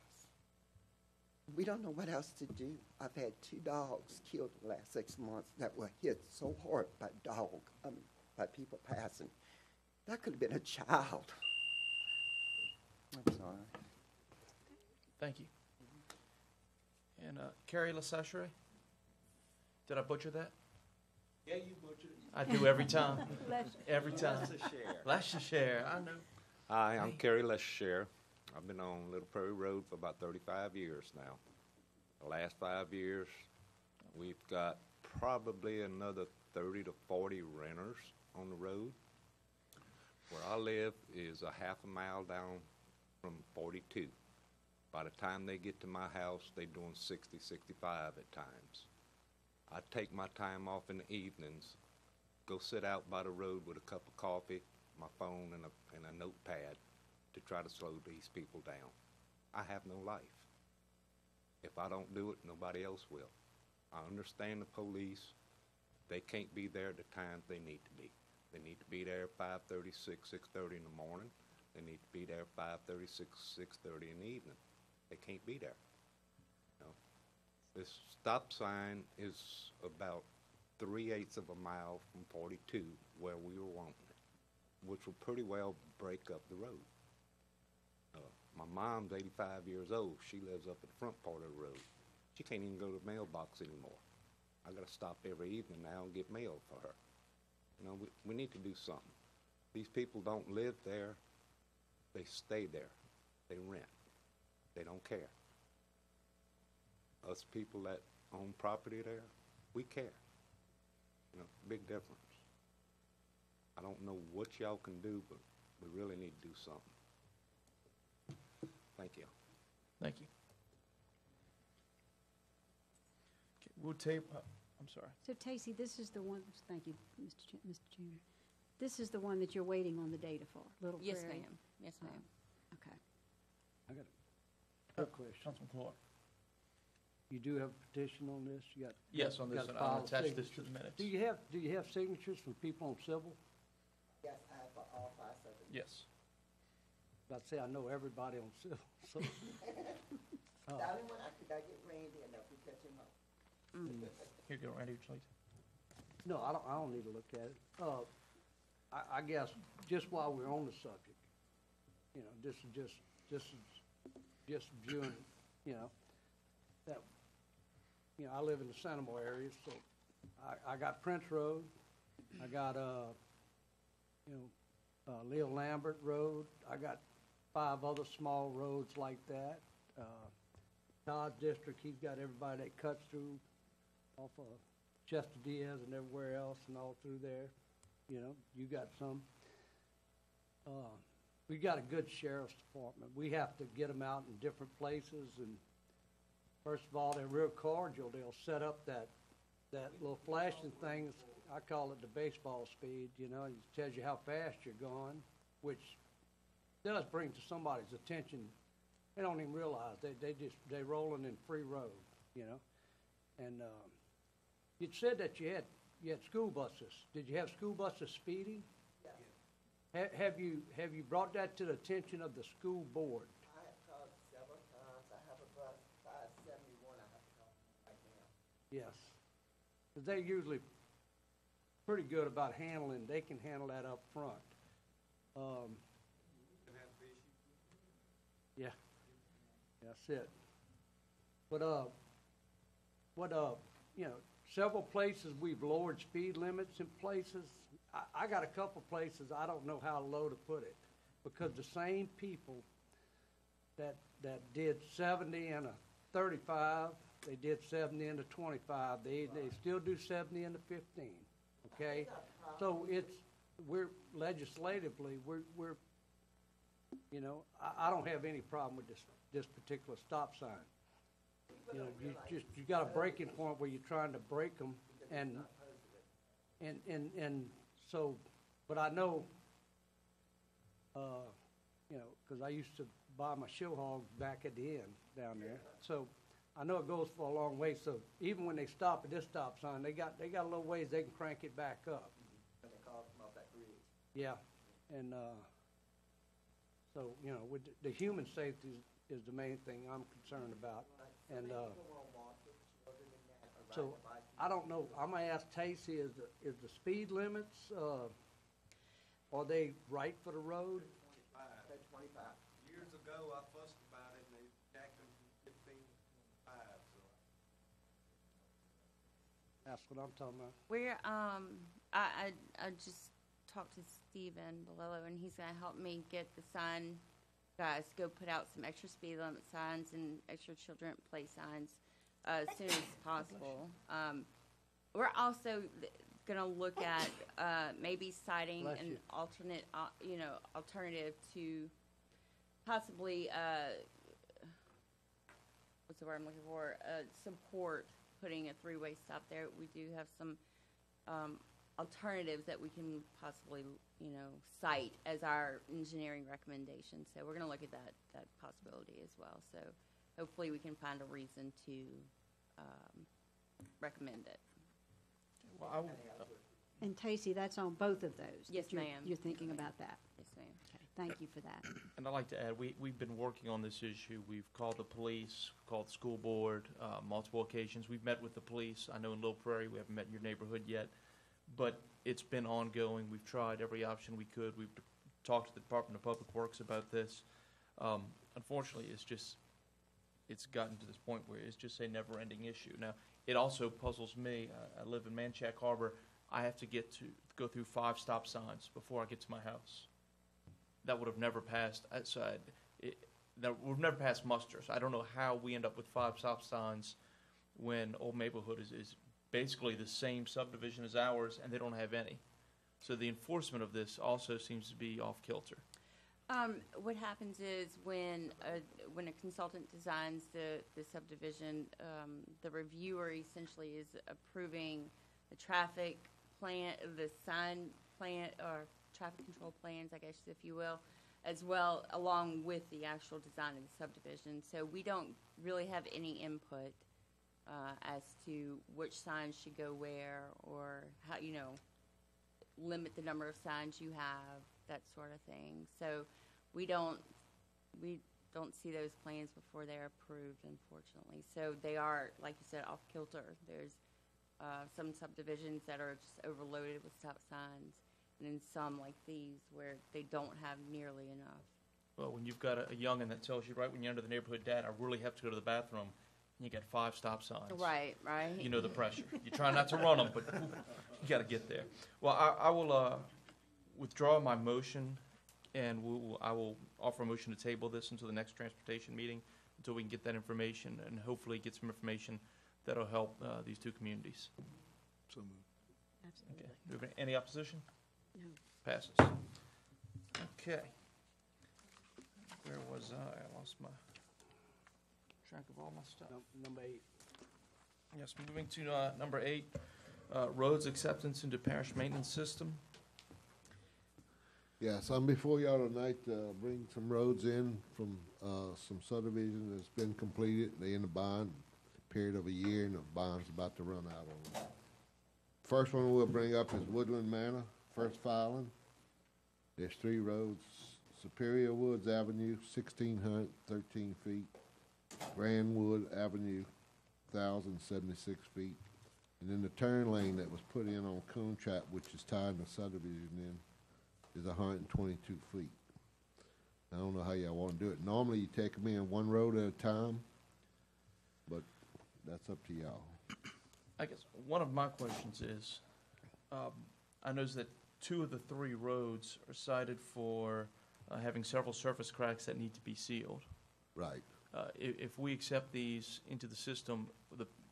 We don't know what else to do. I've had 2 dogs killed in the last 6 months that were hit so hard by by people passing. That could have been a child. I'm sorry. Thank you. And Carrie LaSachre, did I butcher that? Yeah, you butchered it. I do every time. Bless you. Every time. LaSachre, I know. Hi, I'm Kerry Leshare. I've been on Little Prairie Road for about 35 years now. The last 5 years, we've got probably another 30 to 40 renters on the road. Where I live is a half a mile down from 42. By the time they get to my house, they're doing 60, 65 at times. I take my time off in the evenings, go sit out by the road with a cup of coffee, my phone, and a notepad to try to slow these people down. I have no life. If I don't do it, nobody else will. I understand the police. They can't be there at the times they need to be. They need to be there 5:30, 6:30 in the morning. They need to be there 5:30, 6:30 in the evening. They can't be there. You know, this stop sign is about 3/8 of a mile from 42 where we were wanting it, which will pretty well break up the road. My mom's 85 years old. She lives up at the front part of the road. She can't even go to the mailbox anymore. I got to stop every evening now and get mail for her. You know, we need to do something. These people don't live there. They stay there. They rent. They don't care. us people that own property there, we care. You know, big difference. I don't know what y'all can do, but we really need to do something. Thank you. Thank you. Okay, we'll tape, I'm sorry. So Tacey, this is the one, thank you, Mr. Chairman. This is the one that you're waiting on the data for, Little Prairie? Yes, ma'am. Yes, ma'am. Okay. I got a question. Councilman Clark. You do have a petition on this? You got? Yes, on this, got and file I'll attach this to signatures. the minutes. Do you have signatures from people on civil? Yes, I have for all 5 subdivisions. Yes. I'd say I know everybody on civil, so. The only one I could get Randy and if we catch him up. Here you go, Randy, would you like to? No, I don't need to look at it. I guess, just while we're on the subject, you know, this is just viewing, you know, that, you know, I live in the Sanamo area, so I got Prince Road, I got, you know, Leo Lambert Road, I got 5 other small roads like that. Todd's district, he's got everybody that cuts through off of Chester Diaz and everywhere else and all through there. You know, you got some. We got a good sheriff's department. We have to get them out in different places, and first of all, they're real cordial. They'll set up that little flashing thing. I call it the baseball speed. You know, it tells you how fast you're going, which does bring to somebody's attention. They don't even realize they rolling in free road. You know, and you'd said that you had school buses. Did you have school buses speeding? Yes. Have you brought that to the attention of the school board? I have called several times. I have a bus 571 I have to call right now. Yes. 'Cause they're usually pretty good about handling, they can handle that up front. Yeah, that's it. But, you know, several places we've lowered speed limits in places. I got a couple places, I don't know how low to put it, because the same people that did 70 and a 35, they did 70 and a 25, they still do 70 and a 15, okay? So we're legislatively, we're you know, I don't have any problem with this particular stop sign. You know, you got a breaking point where you're trying to break them, and so, but I know, you know, because I used to buy my show hogs back at the end down there, so I know it goes for a long way. So even when they stop at this stop sign, they got a little ways they can crank it back up. And they call them off that bridge. Yeah, and so you know, with the human safety is the main thing I'm concerned about, and so I don't know. I'm gonna ask Tacey: is the speed limits are they right for the road? 25. Years ago, I fussed about it, and they jacked them from 15 to 25, so. That's what I'm talking about. We're, I just talked to Steven Belillo, and he's gonna help me get the sign guys go put out some extra speed limit signs and extra children play signs as soon as possible. We're also gonna look at maybe citing Bless an you. alternate, you know, alternative to possibly what's the word I'm looking for? Support putting a 3-way stop there. We do have some alternatives that we can possibly, you know, cite as our engineering recommendations. So we're going to look at that possibility as well. So hopefully we can find a reason to recommend it. Well, And Tacey, that's on both of those? Yes, that you're- ma'am. You're thinking about that? Yes, ma'am. Okay, thank you for that. And I'd like to add, we've been working on this issue. We've called the police, called the school board, multiple occasions. We've met with the police. I know in Little Prairie, we haven't met in your neighborhood yet, but it's been ongoing. We've tried every option we could. We've talked to the Department of Public Works about this. Unfortunately, it's gotten to this point where it's just a never-ending issue. Now, it also puzzles me. I live in Manchac Harbor. I have to go through 5 stop signs before I get to my house. That would have never passed. That would have never passed muster. So I don't know how we end up with 5 stop signs when Old Maplewood is basically the same subdivision as ours, and they don't have any. So the enforcement of this also seems to be off kilter. What happens is when a consultant designs the subdivision, the reviewer essentially is approving the traffic plan, the sign plan, or traffic control plans, I guess, if you will, as well, along with the actual design of the subdivision. So we don't really have any input as to which signs should go where, or how, limit the number of signs you have, that sort of thing. So we don't see those plans before they're approved, unfortunately. So they are, like you said, off kilter. There's some subdivisions that are just overloaded with stop signs, and then some like these where they don't have nearly enough. Well, when you've got a youngin' that tells you right when you enter the neighborhood, Dad, I really have to go to the bathroom, and you got 5 stop signs. Right. You know the pressure. You try not to run them, but you got to get there. Well, I will withdraw my motion, and I will offer a motion to table this until the next transportation meeting, until we can get that information and hopefully get some information that'll help these two communities. So moved. Absolutely. Okay. Do we have any opposition? No. Passes. Okay. Where was I? I lost my track of all my stuff. Number 8. Yes, moving to number 8, roads acceptance into parish maintenance system. Yes, I'm before y'all tonight to bring some roads in from some subdivision that's been completed. They in the bond period of a year, and the bond's about to run out on them. First one we'll bring up is Woodland Manor, first filing. There's 3 roads. Superior Woods Avenue, 1,613 feet. Grandwood Avenue, 1,076 feet. And then the turn lane that was put in on Coon Trap, which is tied the subdivision in, is 122 feet. I don't know how y'all want to do it. Normally, you take them in one road at a time, but that's up to y'all. I guess one of my questions is, I noticed that 2 of the 3 roads are cited for having several surface cracks that need to be sealed. Right. If we accept these into the system,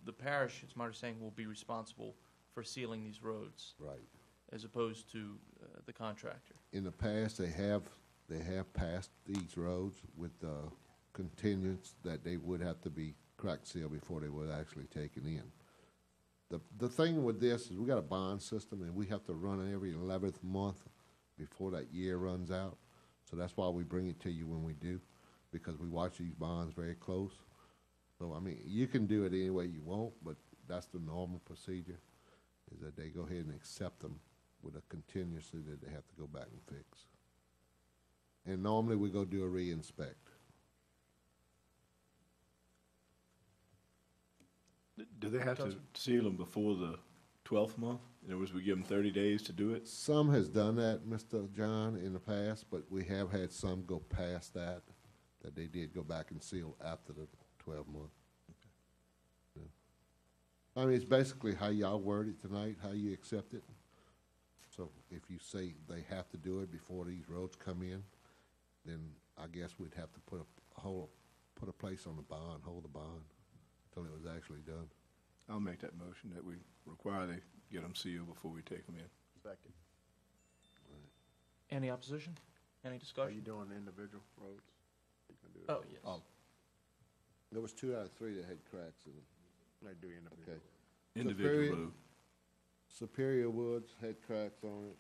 the parish, it's my understanding, will be responsible for sealing these roads. Right. As opposed to the contractor. In the past, they have passed these roads with continuance that they would have to be crack sealed before they were actually taken in. The thing with this is we got a bond system, and we have to run it every 11th month before that year runs out. So that's why we bring it to you when we do, because we watch these bonds very close. So, I mean, you can do it any way you want, but that's the normal procedure, is that they go ahead and accept them with a contingency that they have to go back and fix. And normally we go do a re-inspect. Do they have to seal them before the 12th month? In other words, we give them 30 days to do it? Some has done that, Mr. John, in the past, but we have had some go past that they did go back and seal after the 12 month. Okay. Yeah. I mean, it's basically how y'all word it tonight, how you accept it. So if you say they have to do it before these roads come in, then I guess we'd have to put a place on the bond, hold the bond until it was actually done. I'll make that motion that we require they get them sealed before we take them in. Second. Any opposition? Any Are discussion? you doing individual roads? You can do it. Oh, yes. There was 2 out of 3 that had cracks in them. They do individual. Okay. Individual road. Superior Woods had cracks on it,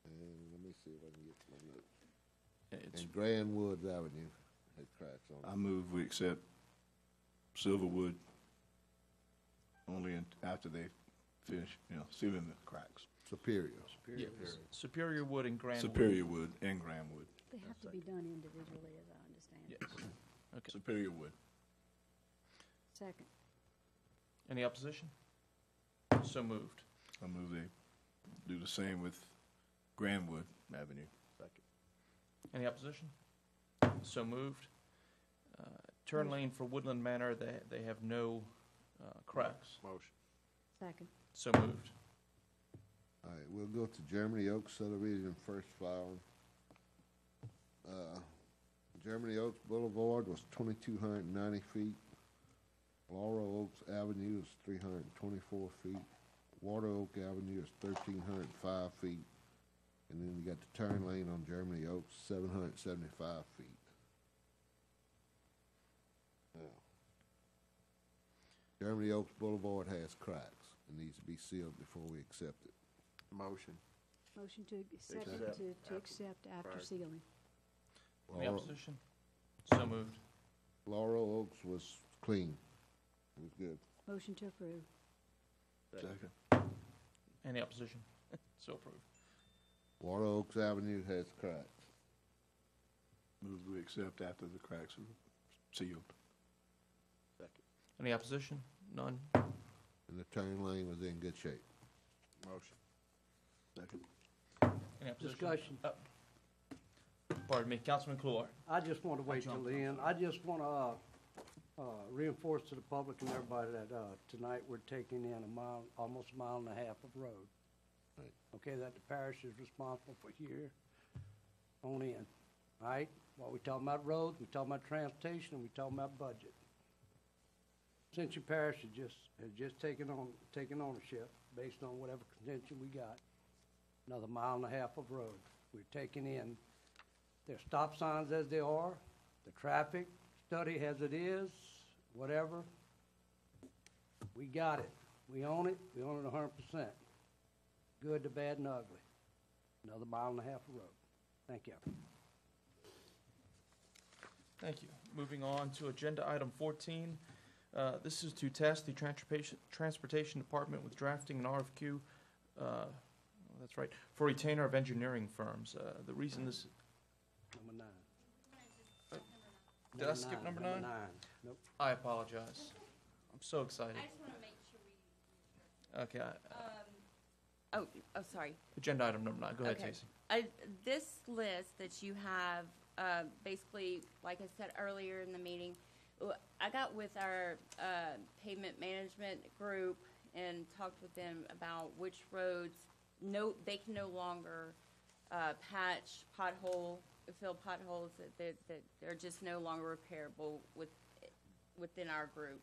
and let me see if I can get my notes. And Grand Woods Avenue had cracks on it. I move we accept Silverwood only after they finish, sealing the cracks. Superior. Yes. Superior Wood and Grandwood. Superior Wood and Grandwood. They have to be done individually, as I understand it. Yes. Okay. Superior Wood. Second. Any opposition? So moved. I move they do the same with Grandwood Avenue. Second. Any opposition? So moved. Turn lane for Woodland Manor, they have no cracks. Motion. Second. So moved. All right, we'll go to Germany Oaks subdivision first filing. Germany Oaks Boulevard was 2,290 feet. Laurel Oaks Avenue is 324 feet. Water Oak Avenue is 1,305 feet. And then you got the turn lane on Germany Oaks, 775 feet. Now, Germany Oaks Boulevard has cracks. It needs to be sealed before we accept it. Motion. Motion to accept, Accept. to accept after Right. sealing. Any Laurel- opposition? So moved. Laurel Oaks was clean. It was good. Motion to approve. Second. Any opposition? So approved. Water Oaks Avenue has cracks. Move we accept after the cracks are sealed. Any opposition? None. And the turn lane was in good shape. Motion. Second. Any opposition? Discussion. Pardon me, Councilman Kluar. I just want to wait till the end. I just want to reinforce to the public and everybody that tonight we're taking in almost a mile and a half of road. Right. Okay, that the parish is responsible for here on in, all right? While we talking about roads, we talking about transportation, and we talking about budget. Ascension Parish has just taken ownership based on whatever contention we got. Another mile and a half of road. We're taking in their stop signs as they are, the traffic study as it is, whatever. We got it. We own it. We own it 100%. Good, the bad, and ugly. Another mile and a half of road. Thank you. Thank you. Moving on to agenda item 14. This is to task the Transportation Department with drafting an RFQ, that's right, for retainer of engineering firms. The reason this, Number 9. did I skip number 9? Nope. I apologize. I'm so excited. I just want to make sure we, Okay, oh, sorry. agenda item number 9. Go ahead, Okay. Stacy. This list that you have, basically, like I said earlier in the meeting, I got with our pavement management group and talked with them about which roads they can no longer patch fill potholes that are just no longer repairable within our group.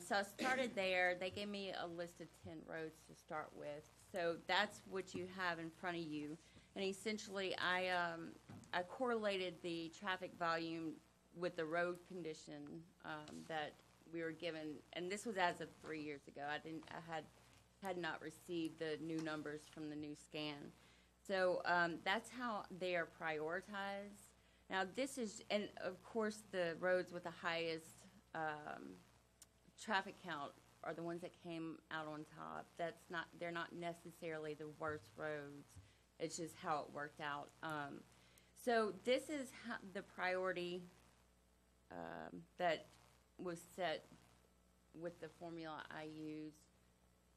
So I started there. They gave me a list of 10 roads to start with. So that's what you have in front of you. And essentially, I correlated the traffic volume with the road condition that we were given. And this was as of 3 years ago. I had not received the new numbers from the new scan. So that's how they are prioritized. Now this is, and of course the roads with the highest traffic count are the ones that came out on top. They're not necessarily the worst roads. It's just how it worked out. So this is the priority that was set with the formula I used.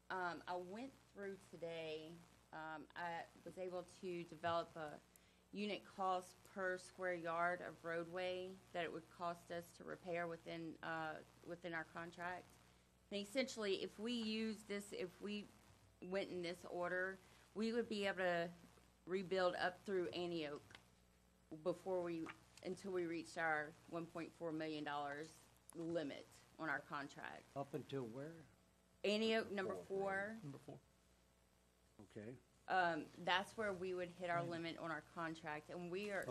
I went through today. I was able to develop a unit cost per square yard of roadway that it would cost us to repair within our contract. And essentially, if we use this, if we went in this order, we would be able to rebuild up through Antioch until we reached our $1.4 million limit on our contract. Up until where? Antioch, number 4. Number 4. Okay. That's where we would hit our limit on our contract, and we are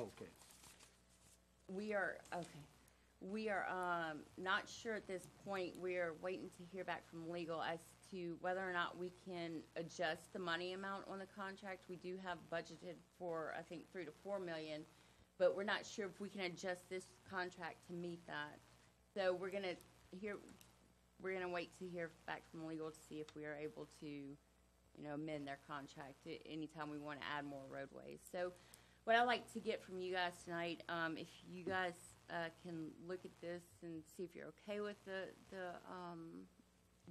not sure at this point. We are waiting to hear back from legal as to whether or not we can adjust the money amount on the contract. We do have budgeted for, I think, $3 to $4 million, but we're not sure if we can adjust this contract to meet that. So we're gonna wait to hear back from legal to see if we are able to, amend their contract anytime we want to add more roadways. So what I'd like to get from you guys tonight, if you guys can look at this and see if you're okay with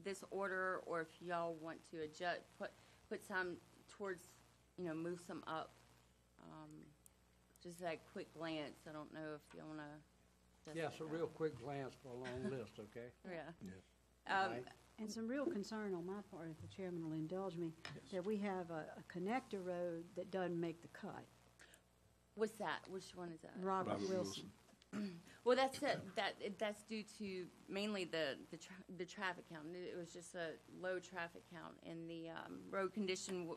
this order, or if y'all want to adjust, put some towards, move some up. Just that quick glance. I don't know if you want to. Yes, a real quick glance for a long list, okay? Yeah. And some real concern on my part, if the chairman will indulge me, that we have a connector road that doesn't make the cut. What's that? Which one is that? Robert Wilson. Well, that's it. That's due to mainly the traffic count. It was just a low traffic count, and the road condition.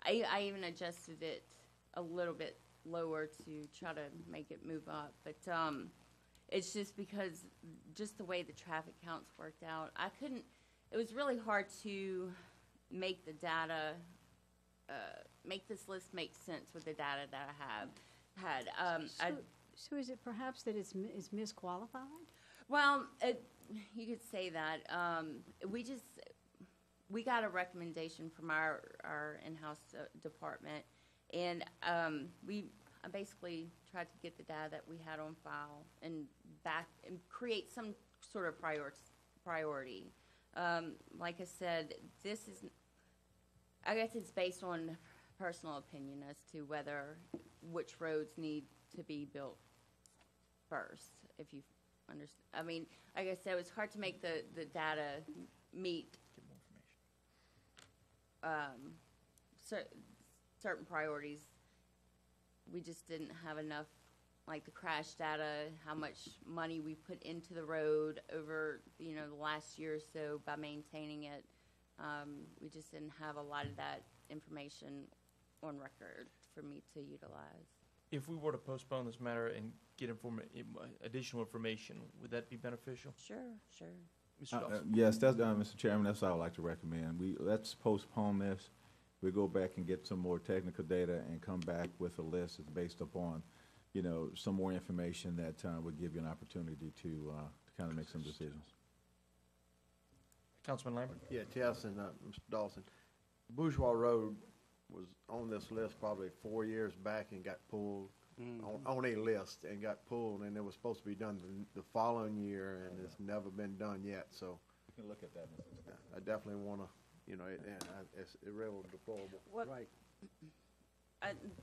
I even adjusted it a little bit lower to try to make it move up, but it's just because just the way the traffic counts worked out, I couldn't. It was really hard to make the data, make this list make sense with the data that I had. So is it perhaps that it's misqualified? Well, you could say that. We got a recommendation from our in-house department, and I basically tried to get the data that we had on file and create some sort of priority. Like I said, I guess it's based on personal opinion as to which roads need to be built first, if you understand. I mean, like I said, it was hard to make the data meet certain priorities. We just didn't have enough, like the crash data, how much money we put into the road over, the last year or so by maintaining it. We just didn't have a lot of that information on record for me to utilize. If we were to postpone this matter and get additional information, would that be beneficial? Sure. Mr. Dawson? Yes, that's, Mr. Chairman, that's what I would like to recommend. Let's postpone this. We go back and get some more technical data and come back with a list that's based upon, some more information that would give you an opportunity to kind of make some decisions. Councilman Lambert? Yeah, Tess and Mr. Dawson. Bourgeois Road was on this list probably 4 years back and got pulled on a list and got pulled, and it was supposed to be done the following year, and it's never been done yet. So We can look at that. I definitely want to, it's real deplorable. Right.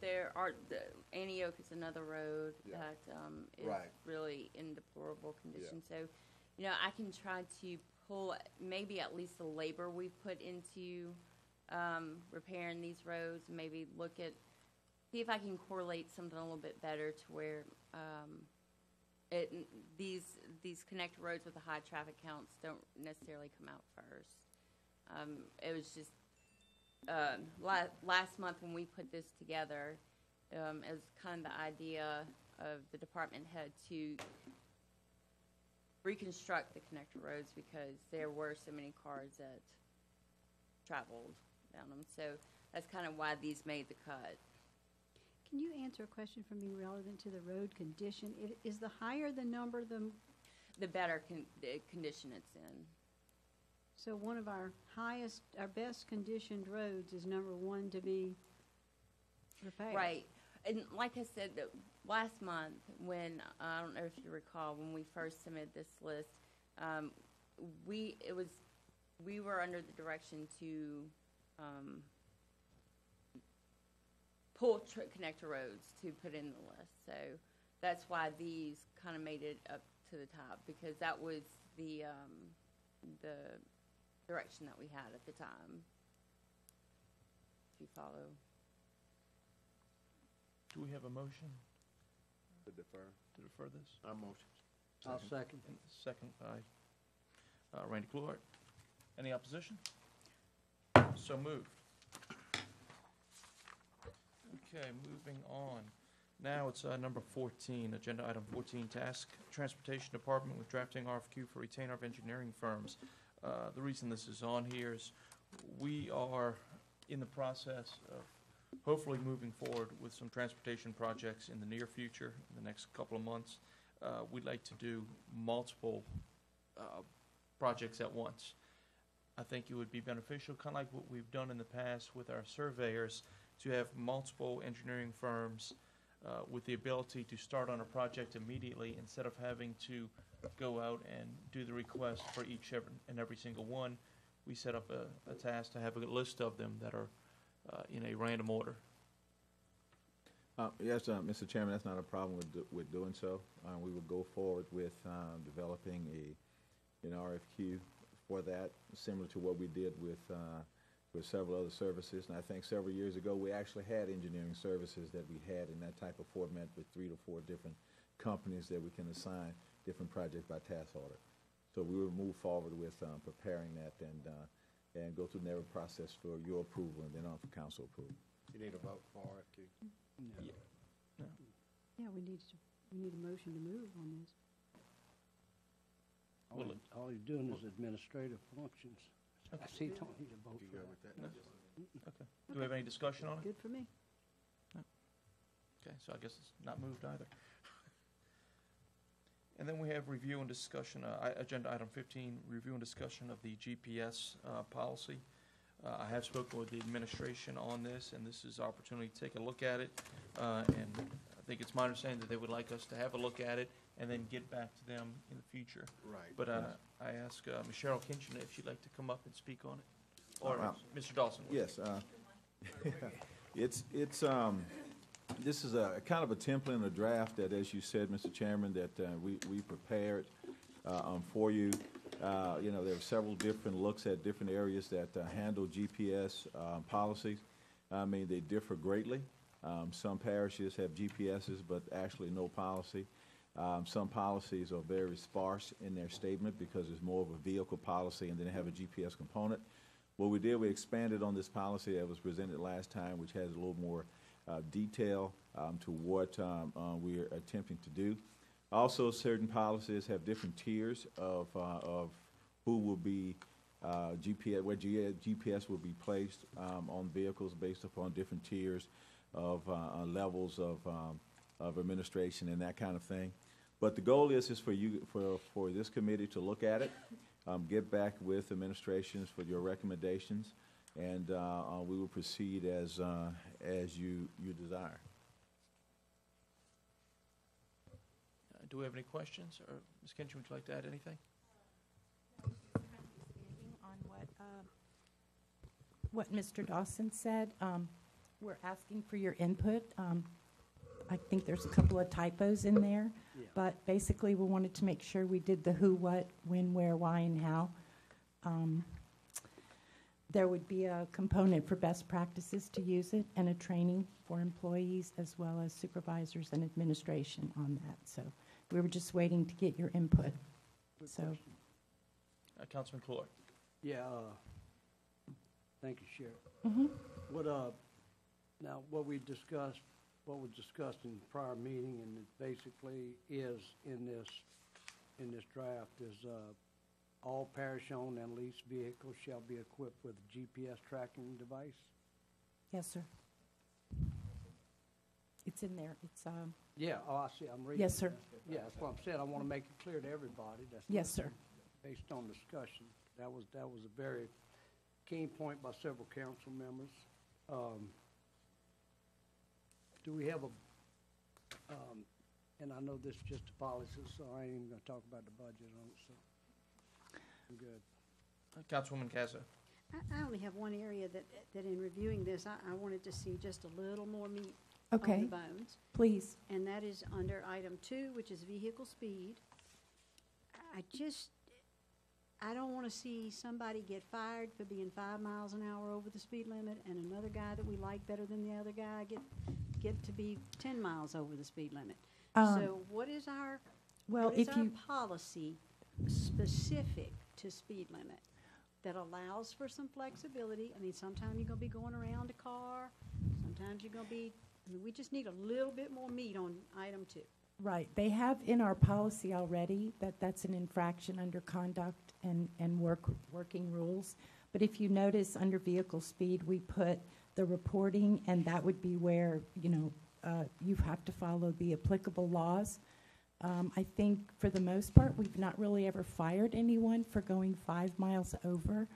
There are, Antioch is another road Yeah. that is Right. really in deplorable condition. So, I can try to pull maybe at least the labor we've put into repairing these roads, and maybe see if I can correlate something a little bit better to where these connector roads with the high traffic counts don't necessarily come out first. It was just last month when we put this together, it was kind of the idea of the department head to reconstruct the connector roads because there were so many cars that traveled down them. So that's kind of why these made the cut. Can you answer a question for me relevant to the road condition? Is the higher the number, The better condition it's in. so one of our best conditioned roads is number one to be repaired? Right. And like I said, last month when, I don't know if you recall, when we first submitted this list, we were under the direction to pull connector roads to put in the list. So that's why these kind of made it up to the top, because that was the direction that we had at the time. If you follow. Do we have a motion To defer. to defer this? I motion. I'll second. And second by Randy Clewart. Any opposition? So moved. Okay, moving on. Now it's number 14, agenda item 14, task Transportation Department with drafting RFQ for retainer of engineering firms. The reason this is on here is we are in the process of hopefully moving forward with some transportation projects in the near future, in the next couple of months. We'd like to do multiple projects at once. I think it would be beneficial, kind of like what we've done in the past with our surveyors, to have multiple engineering firms with the ability to start on a project immediately instead of having to go out and do the request for each and every single one. We set up a task to have a list of them that are in a random order. Yes, Mr. Chairman, that's not a problem with doing so. We would go forward with developing an RFQ for that, similar to what we did with several other services. And I think several years ago, we actually had engineering services that we had in that type of format with 3 to 4 different companies that we can assign different projects by task order. So we will move forward with preparing that and go through the narrow process for your approval and then on for council approval. You need a vote for it, Keith? Yeah, we need a motion to move on this. All he's doing is administrative functions. He don't need a vote You for good that. with that? Okay. Do we have any discussion on it? Good for me. Okay, so I guess it's not moved either. And then we have review and discussion, agenda item 15, review and discussion of the GPS policy. I have spoken with the administration on this, and this is opportunity to take a look at it. And I think it's my understanding that they would like us to have a look at it and then get back to them in the future. Right. But I ask Ms. Cheryl Kinchin if she'd like to come up and speak on it. Or Mr. Dawson. Yes, this is a kind of a template and a draft that, as you said, Mr. Chairman, that we prepared for you. You know, there are several different looks at different areas that handle GPS policies. I mean, they differ greatly. Some parishes have GPSs, but actually no policy. Some policies are very sparse in their statement because it's more of a vehicle policy and then they have a GPS component. What we did, we expanded on this policy that was presented last time, which has a little more detail to what we're attempting to do. Also, certain policies have different tiers of who will be GPS, where GPS will be placed on vehicles based upon different tiers of levels of administration and that kind of thing. But the goal is for this committee to look at it, get back with administrations for your recommendations, and we will proceed as you desire. Do we have any questions? Or Ms. Kinchin, would you like to add anything? On what Mr. Dawson said, we're asking for your input. I think there's a couple of typos in there, but basically we wanted to make sure we did the who, what, when, where, why, and how. There would be a component for best practices to use it and a training for employees as well as supervisors and administration on that. So we were just waiting to get your input. So, Councilman Clore. Yeah, thank you, Sheriff. mhm. Now, what was discussed in the prior meeting, and it basically is in this draft, is all parish-owned and leased vehicles shall be equipped with a GPS tracking device. Yes, sir. It's in there. It's, Yeah, oh, I see, I'm reading. Yes, sir. Yeah, that's what I'm saying, I want to make it clear to everybody. That's Yes, not sir. Based on discussion. That was a very keen point by several council members. Do we have and I know this is just a policy, so I ain't even gonna talk about the budget on it, so I'm good. Councilwoman Cazzo. I only have one area that in reviewing this, I wanted to see just a little more meat Okay. on the bones. please. And that is under item 2, which is vehicle speed. I don't want to see somebody get fired for being 5 miles an hour over the speed limit, and another guy that we like better than the other guy get to be 10 miles over the speed limit. So what is our policy specific to speed limit that allows for some flexibility? I mean, sometimes you're going to be going around a car, sometimes you're going to be, we just need a little bit more meat on item 2. Right. They have in our policy already that that's an infraction under conduct and working rules. But if you notice under vehicle speed, we put the reporting, and that would be where, you have to follow the applicable laws. I think for the most part, we've not really ever fired anyone for going 5 miles over.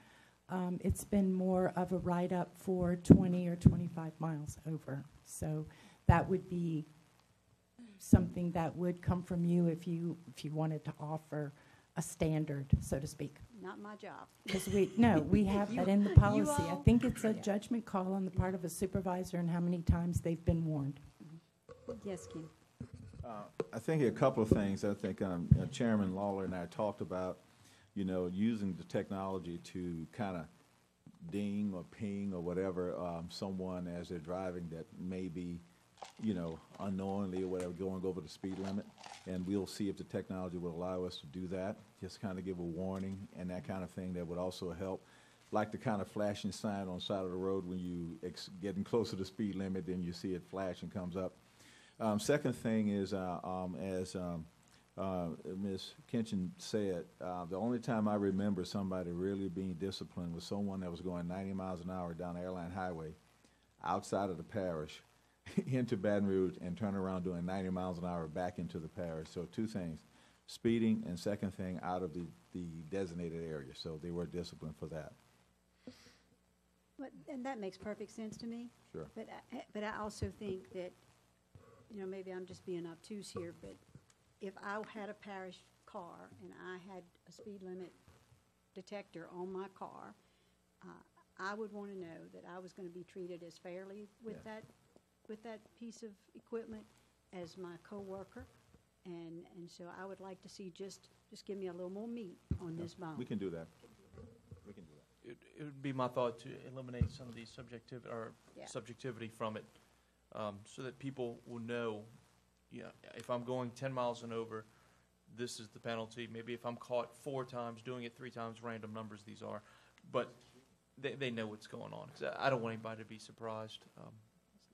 It's been more of a write-up for 20 or 25 miles over. So that would be something that would come from you if you wanted to offer a standard, so to speak. Not my job. Because we have that in the policy. I think it's a judgment call on the part of a supervisor and how many times they've been warned. Yes, Ken. I think a couple of things. I think Chairman Lawler and I talked about, using the technology to kind of ding or ping or whatever someone as they're driving that may be unknowingly or whatever, going over the speed limit. And we'll see if the technology will allow us to do that, just kind of give a warning and that kind of thing that would also help. Like the kind of flashing sign on the side of the road when you getting closer to the speed limit, then you see it flash and comes up. Second thing is, as Ms. Kinchin said, the only time I remember somebody really being disciplined was someone that was going 90 miles an hour down the Airline Highway outside of the parish into Baton Rouge and turn around doing 90 miles an hour back into the parish. So two things, speeding, and second thing, out of the designated area. So they were disciplined for that. And that makes perfect sense to me. Sure. But I also think that, maybe I'm just being obtuse here, but if I had a parish car and I had a speed limit detector on my car, I would want to know that I was going to be treated as fairly with that piece of equipment as my coworker. And so I would like to see just give me a little more meat on this bone. We can do that. We can do that. It would be my thought to eliminate some of the subjectivity from it, so that people will know, if I'm going 10 miles and over, this is the penalty. Maybe if I'm caught 4 times, doing it 3 times, random numbers these are, but they know what's going on. 'Cause I don't want anybody to be surprised.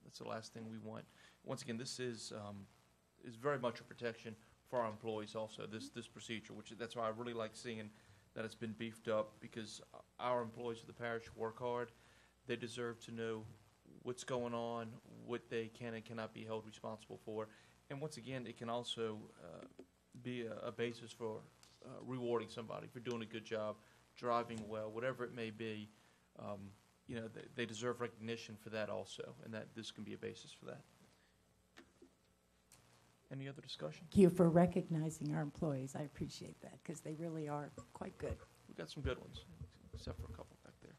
That's the last thing we want. Once again, this is very much a protection for our employees also, this procedure, that's why I really like seeing that it's been beefed up, because our employees of the parish work hard. They deserve to know what's going on, what they can and cannot be held responsible for. And once again, it can also be a basis for rewarding somebody for doing a good job, driving well, whatever it may be. They deserve recognition for that also, and that this can be a basis for that. Any other discussion? Thank you for recognizing our employees. I appreciate that, because they really are quite good. We've got some good ones, except for a couple back there.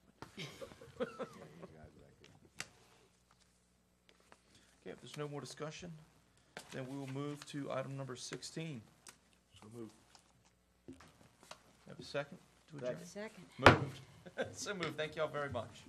Okay, if there's no more discussion, then we will move to item number 16. So moved. Have a second to adjourn? Second. Moved. So moved. Thank you all very much.